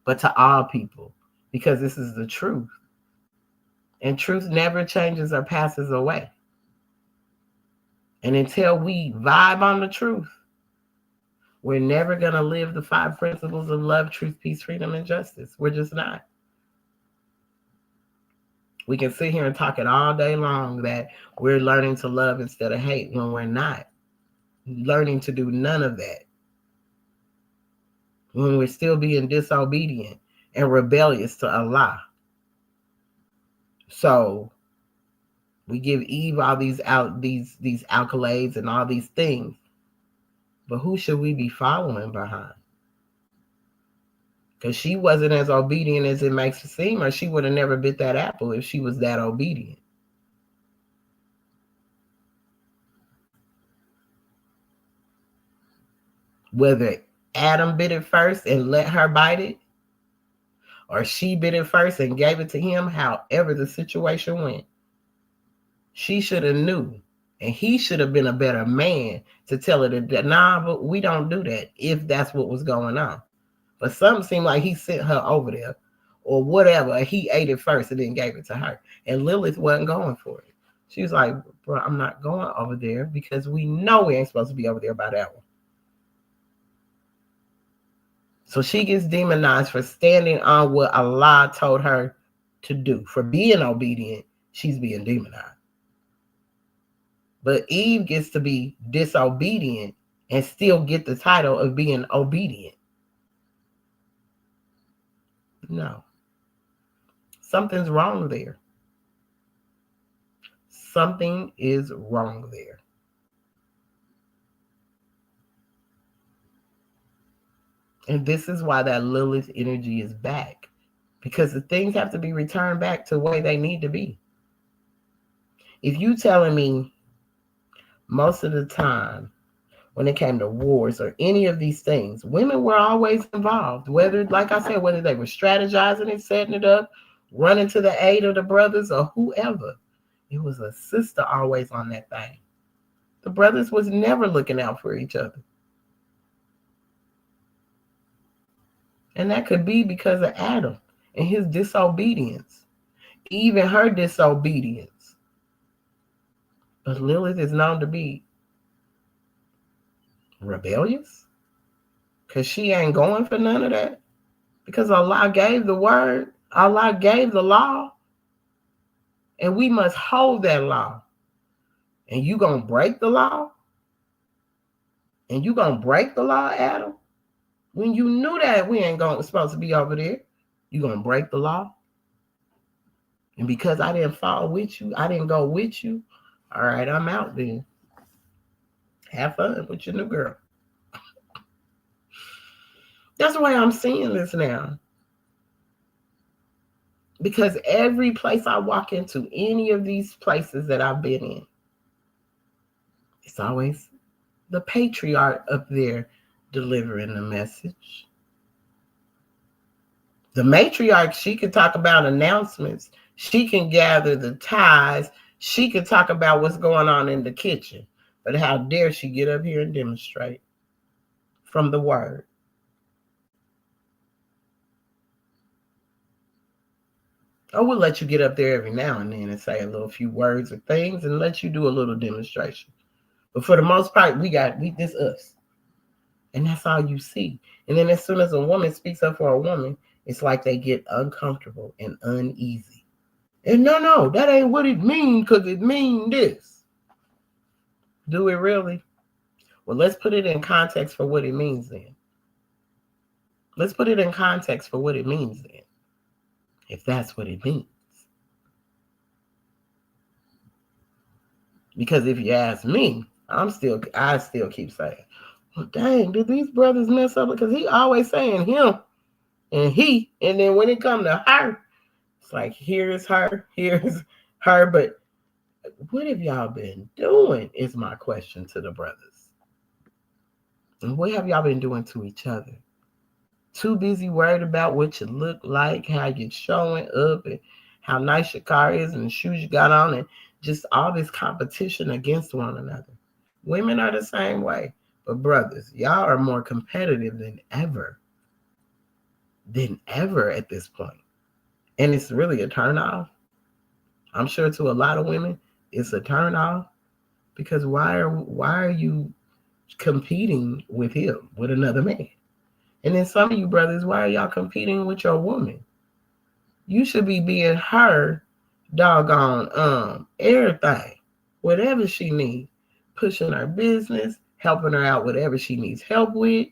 but to all people. Because this is the truth. And truth never changes or passes away. And until we vibe on the truth, we're never going to live the 5 principles of love, truth, peace, freedom, and justice. We're just not. We can sit here and talk it all day long that we're learning to love instead of hate, when we're not learning to do none of that. When we're still being disobedient and rebellious to Allah. So we give Eve all these accolades and all these things. But who should we be following behind? Because she wasn't as obedient as it makes it seem, or she would have never bit that apple if she was that obedient. Whether Adam bit it first and let her bite it, or she bit it first and gave it to him, however the situation went, she should have knew. And he should have been a better man to tell her that, nah, but we don't do that, if that's what was going on. But something seemed like he sent her over there or whatever. He ate it first and then gave it to her. And Lilith wasn't going for it. She was like, bro, I'm not going over there, because we know we ain't supposed to be over there by that one. So she gets demonized for standing on what Allah told her to do, for being obedient she's being demonized. But Eve gets to be disobedient and still get the title of being obedient. No. Something's wrong there. Something is wrong there. And this is why that Lilith energy is back. Because the things have to be returned back to the way they need to be. If you telling me most of the time when it came to wars or any of these things, women were always involved. Whether, like I said, whether they were strategizing and setting it up, running to the aid of the brothers or whoever, it was a sister always on that thing. The brothers was never looking out for each other. And that could be because of Adam and his disobedience, even her disobedience. But Lilith is known to be rebellious because she ain't going for none of that. Because Allah gave the word, Allah gave the law, and we must hold that law. And you gonna break the law? And you gonna break the law, Adam? When you knew that we ain't supposed to be over there, you gonna break the law? And because I didn't fall with you, I didn't go with you, all right, I'm out then. Have fun with your new girl. That's the way I'm seeing this now. Because every place I walk into, any of these places that I've been in, it's always the patriarch up there delivering the message. The matriarch, she can talk about announcements. She can gather the ties. She can talk about what's going on in the kitchen. But how dare she get up here and demonstrate from the word? I will let you get up there every now and then and say a little few words or things and let you do a little demonstration. But for the most part, this us. And that's all you see. And then as soon as a woman speaks up for a woman, it's like they get uncomfortable and uneasy. And no, that ain't what it means because it means this. Do it really? Well, let's put it in context for what it means then. Let's put it in context for what it means then. If that's what it means. Because if you ask me, I still keep saying, well, dang, did these brothers mess up? Because he always saying him and he, and then when it comes to her, it's like, here's her. But what have y'all been doing is my question to the brothers. And what have y'all been doing to each other? Too busy worried about what you look like, how you're showing up, and how nice your car is, and the shoes you got on, and just all this competition against one another. Women are the same way. But brothers, y'all are more competitive than ever at this point. And it's really a turnoff. I'm sure to a lot of women, it's a turnoff. Because why are you competing with him, with another man? And then some of you brothers, why are y'all competing with your woman? You should be being her doggone everything, whatever she needs, pushing her business, helping her out whatever she needs help with.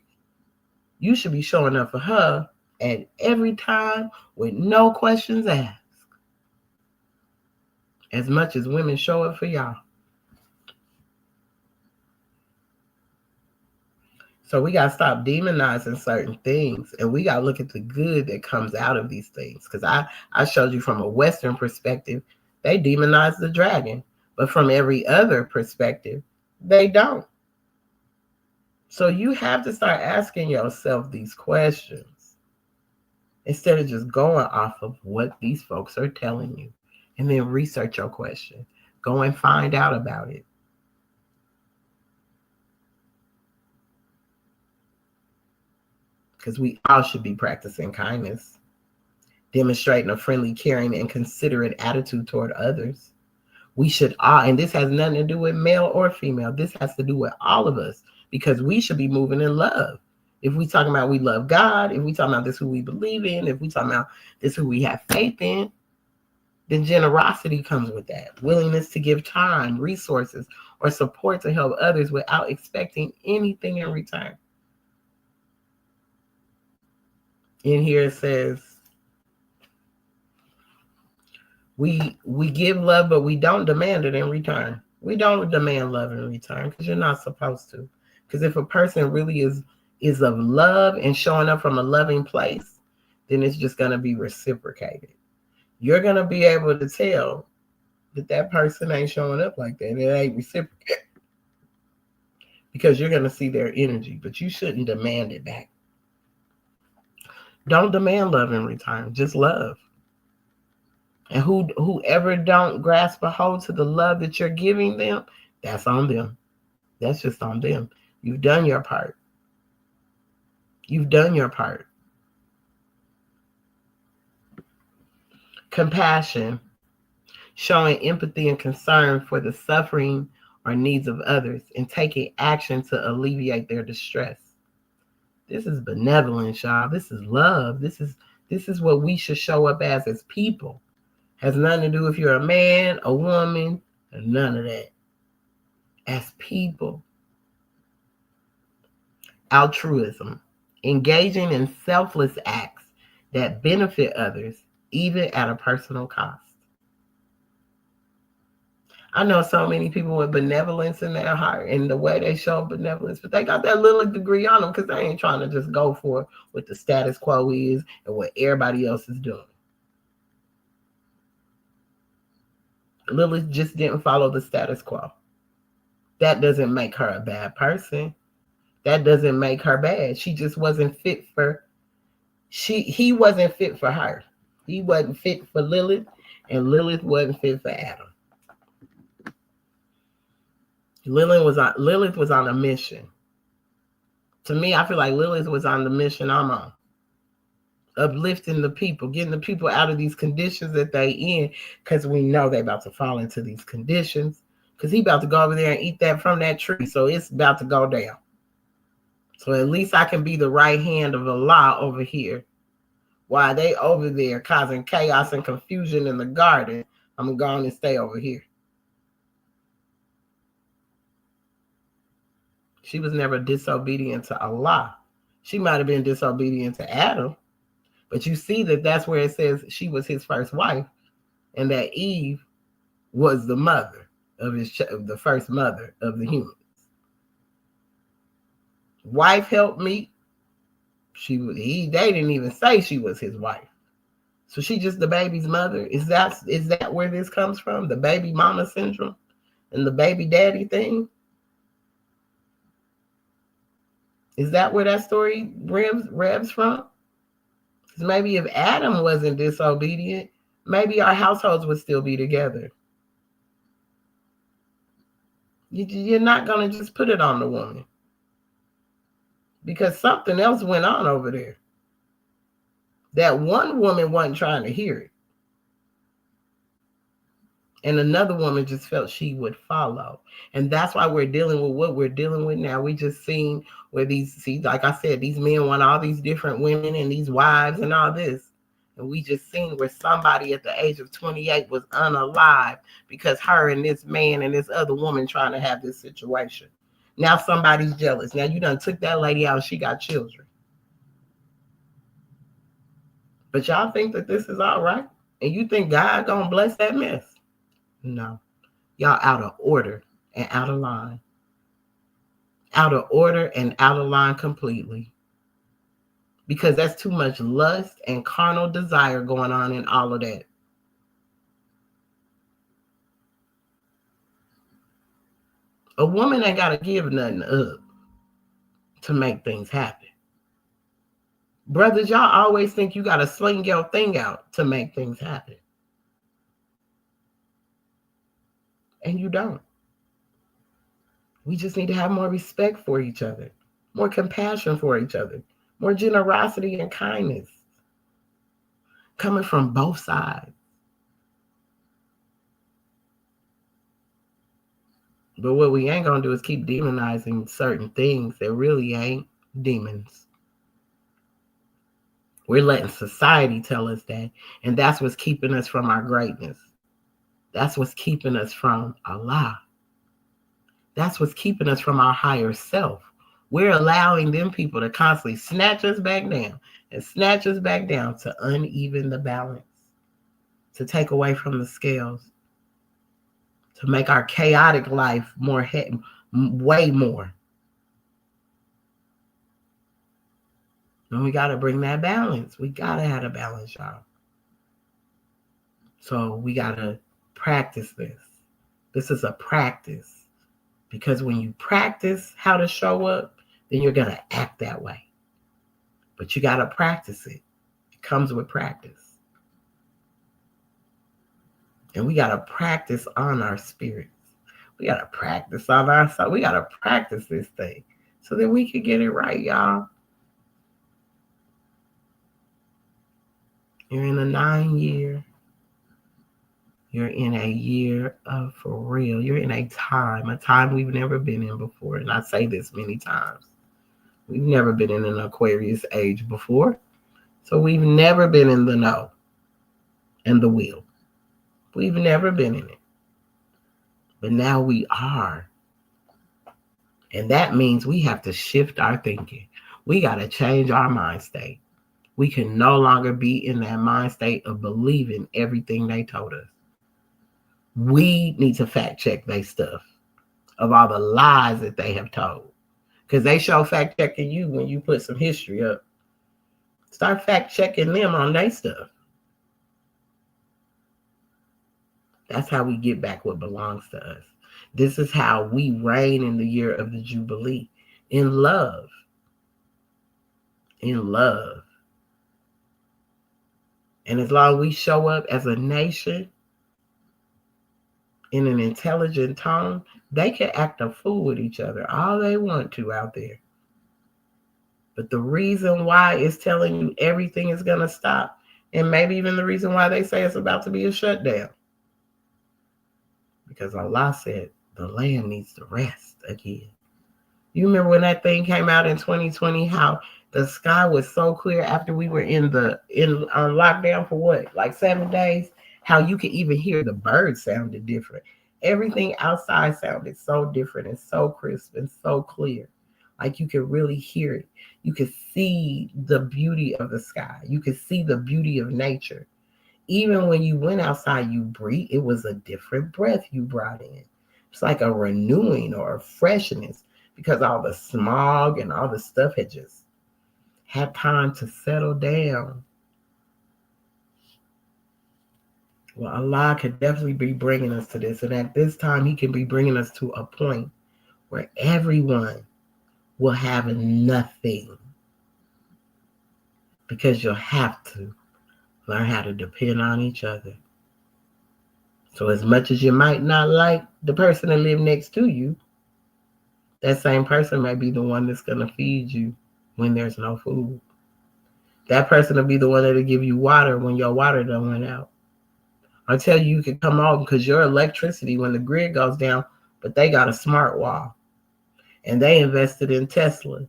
You should be showing up for her at every time with no questions asked. As much as women show up for y'all. So we got to stop demonizing certain things, and we got to look at the good that comes out of these things. Because I showed you from a Western perspective, they demonize the dragon. But from every other perspective, they don't. So you have to start asking yourself these questions instead of just going off of what these folks are telling you. And then research your question. Go and find out about it. Because we all should be practicing kindness, demonstrating a friendly, caring, and considerate attitude toward others. We should all, and this has nothing to do with male or female. This has to do with all of us, because we should be moving in love. If we talking about we love God, if we talking about this who we believe in, if we talking about this who we have faith in, then generosity comes with that. Willingness to give time, resources, or support to help others without expecting anything in return. In here it says, we give love, but we don't demand it in return. We don't demand love in return because you're not supposed to. Because if a person really is of love and showing up from a loving place, then it's just going to be reciprocated. You're going to be able to tell that person ain't showing up like that. It ain't reciprocated because you're going to see their energy, but you shouldn't demand it back. Don't demand love in return. Just love. And whoever don't grasp a hold to the love that you're giving them, that's on them. That's just on them. You've done your part. You've done your part. Compassion, showing empathy and concern for the suffering or needs of others and taking action to alleviate their distress. This is benevolence, y'all. This is love. This is what we should show up as people. Has nothing to do if you're a man, a woman, none of that. As people. Altruism, engaging in selfless acts that benefit others, even at a personal cost. I know so many people with benevolence in their heart and the way they show benevolence, but they got that little degree on them because they ain't trying to just go for what the status quo is and what everybody else is doing. Lilith just didn't follow the status quo. That doesn't make her a bad person. That doesn't make her bad. She just wasn't fit for, he wasn't fit for her. He wasn't fit for Lilith, and Lilith wasn't fit for Adam. Lilith was on a mission. To me, I feel like Lilith was on the mission I'm on. Uplifting the people, getting the people out of these conditions that they in, because we know they about to fall into these conditions. Because he about to go over there and eat that from that tree. So it's about to go down. So at least I can be the right hand of Allah over here. While they over there causing chaos and confusion in the garden, I'm going to stay over here. She was never disobedient to Allah. She might have been disobedient to Adam. But you see that that's where it says she was his first wife. And that Eve was the mother of the first mother of the humans. Wife helped me. They didn't even say she was his wife. So she just the baby's mother. Is that where this comes from? The baby mama syndrome and the baby daddy thing? Is that where that story revs from? Because maybe if Adam wasn't disobedient, maybe our households would still be together. You're not going to just put it on the woman. Because something else went on over there. That one woman wasn't trying to hear it. And another woman just felt she would follow. And that's why we're dealing with what we're dealing with now. We just seen where like I said, these men want all these different women and these wives and all this. And we just seen where somebody at the age of 28 was unalive because her and this man and this other woman trying to have this situation. Now somebody's jealous. Now you done took that lady out and she got children. But y'all think that this is all right? And you think God gonna bless that mess? No. Y'all out of order and out of line. Out of order and out of line completely. Because that's too much lust and carnal desire going on in all of that. A woman ain't got to give nothing up to make things happen. Brothers, y'all always think you got to sling your thing out to make things happen. And you don't. We just need to have more respect for each other, more compassion for each other, more generosity and kindness coming from both sides. But what we ain't going to do is keep demonizing certain things that really ain't demons. We're letting society tell us that. And that's what's keeping us from our greatness. That's what's keeping us from Allah. That's what's keeping us from our higher self. We're allowing them people to constantly snatch us back down and snatch us back down to uneven the balance, to take away from the scales, to make our chaotic life more, way more. And we got to bring that balance. We got to have a balance, y'all. So we got to practice this. This is a practice. Because when you practice how to show up, then you're going to act that way. But you got to practice it. It comes with practice. And we got to practice on our spirits. We got to practice on our soul. We got to practice this thing so that we can get it right, y'all. You're in a 9-year. You're in a year of, for real, you're in a time we've never been in before. And I say this many times. We've never been in an Aquarius age before. So we've never been in the know and the wheel. We've never been in it. But now we are. And that means we have to shift our thinking. We got to change our mind state. We can no longer be in that mind state of believing everything they told us. We need to fact check their stuff of all the lies that they have told. Because they show fact checking you when you put some history up. Start fact checking them on their stuff. That's how we get back what belongs to us. This is how we reign in the year of the Jubilee. In love. In love. And as long as we show up as a nation in an intelligent tone, they can act a fool with each other all they want to out there. But the reason why it's telling you everything is going to stop, and maybe even the reason why they say it's about to be a shutdown, because Allah said the land needs to rest again. You remember when that thing came out in 2020, how the sky was so clear after we were in lockdown for what, like 7 days? How you could even hear the birds sounded different. Everything outside sounded so different and so crisp and so clear. Like you could really hear it. You could see the beauty of the sky. You could see the beauty of nature. Even when you went outside, you breathe. It was a different breath you brought in. It's like a renewing or a freshness because all the smog and all the stuff had just had time to settle down. Well, Allah could definitely be bringing us to this. And at this time, he can be bringing us to a point where everyone will have nothing. Because you'll have to learn how to depend on each other. So as much as you might not like the person that lives next to you, that same person might be the one that's going to feed you when there's no food. That person will be the one that'll give you water when your water done went out. I'll tell you, you can come on because your electricity, when the grid goes down, but they got a smart wall. And they invested in Tesla.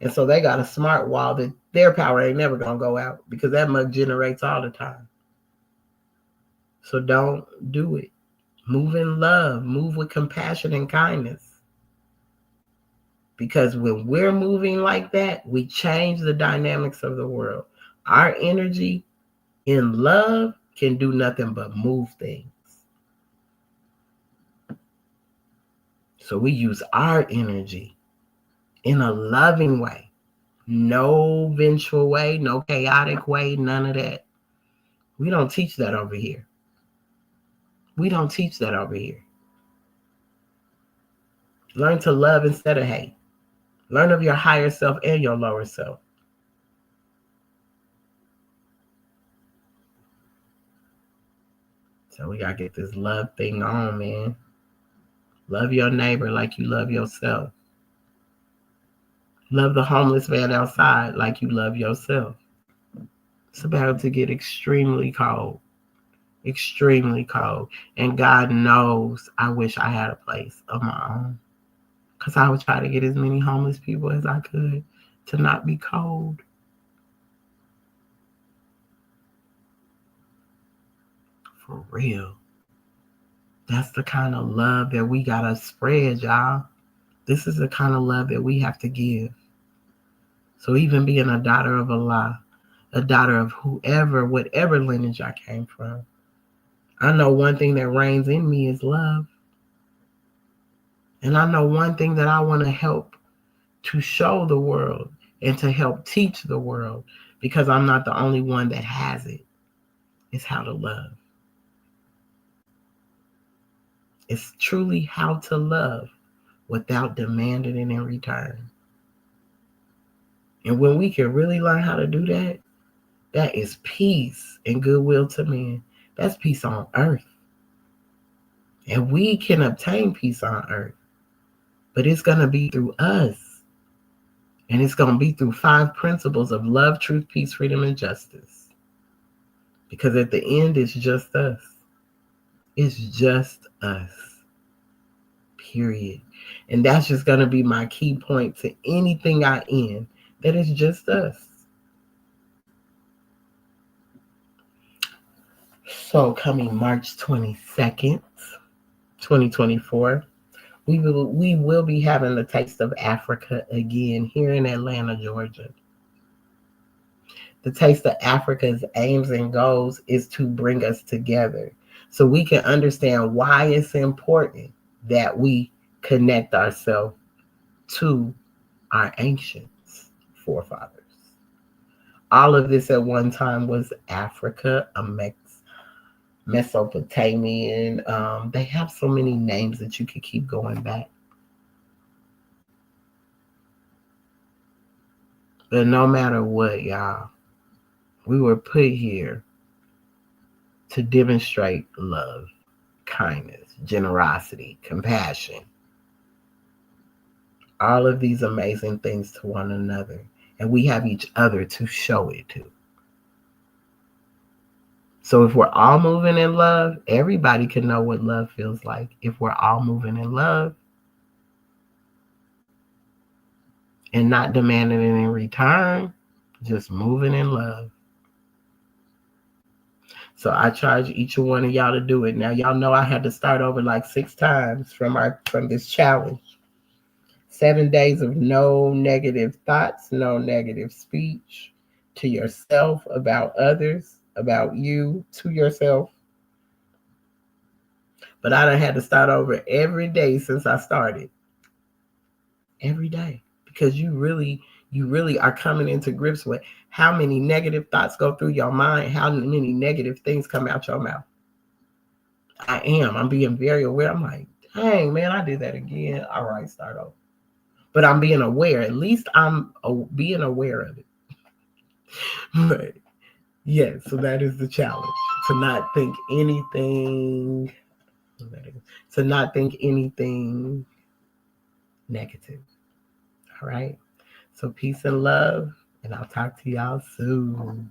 And so they got a smart wall that their power ain't never going to go out because that mug generates all the time. So don't do it. Move in love. Move with compassion and kindness. Because when we're moving like that, we change the dynamics of the world. Our energy in love can do nothing but move things. So we use our energy in a loving way. No vengeful way, no chaotic way, none of that. We don't teach that over here. We don't teach that over here. Learn to love instead of hate. Learn of your higher self and your lower self. So we got to get this love thing on, man. Love your neighbor like you love yourself. Love the homeless man outside like you love yourself. It's about to get extremely cold. Extremely cold. And God knows I wish I had a place of my own. Because I would try to get as many homeless people as I could to not be cold. For real. That's the kind of love that we gotta spread, y'all. This is the kind of love that we have to give. So even being a daughter of Allah, a daughter of whoever, whatever lineage I came from, I know one thing that reigns in me is love. And I know one thing that I want to help to show the world and to help teach the world, because I'm not the only one that has it. It's how to love. It's truly how to love without demanding it in return. And when we can really learn how to do that, that is peace and goodwill to men. That's peace on earth. And we can obtain peace on earth, but it's going to be through us. And it's going to be through 5 principles of love, truth, peace, freedom, and justice. Because at the end, it's just us. It's just us. Period. And that's just going to be my key point to anything I end, that it's just us. So coming March 22nd, 2024, we will be having the Taste of Africa again here in Atlanta, Georgia. The Taste of Africa's aims and goals is to bring us together so we can understand why it's important that we connect ourselves to our ancient forefathers. All of this at one time was Africa, Mesopotamian. They have so many names that you could keep going back. But no matter what, y'all, we were put here to demonstrate love, kindness, generosity, compassion, all of these amazing things to one another. And we have each other to show it to. So if we're all moving in love, everybody can know what love feels like. If we're all moving in love and not demanding it in return, just moving in love. So I charge each one of y'all to do it. Now y'all know I had to start over like 6 times from this challenge. 7 days of no negative thoughts, no negative speech to yourself, about others, about you, to yourself. But I done had to start over every day since I started. Every day. Because you really are coming into grips with how many negative thoughts go through your mind, how many negative things come out your mouth. I'm being very aware. I'm like, dang, man, I did that again. All right, start over. But I'm being aware. At least I'm being aware of it. But yeah, so that is the challenge. To not think anything negative. All right. So peace and love, and I'll talk to y'all soon.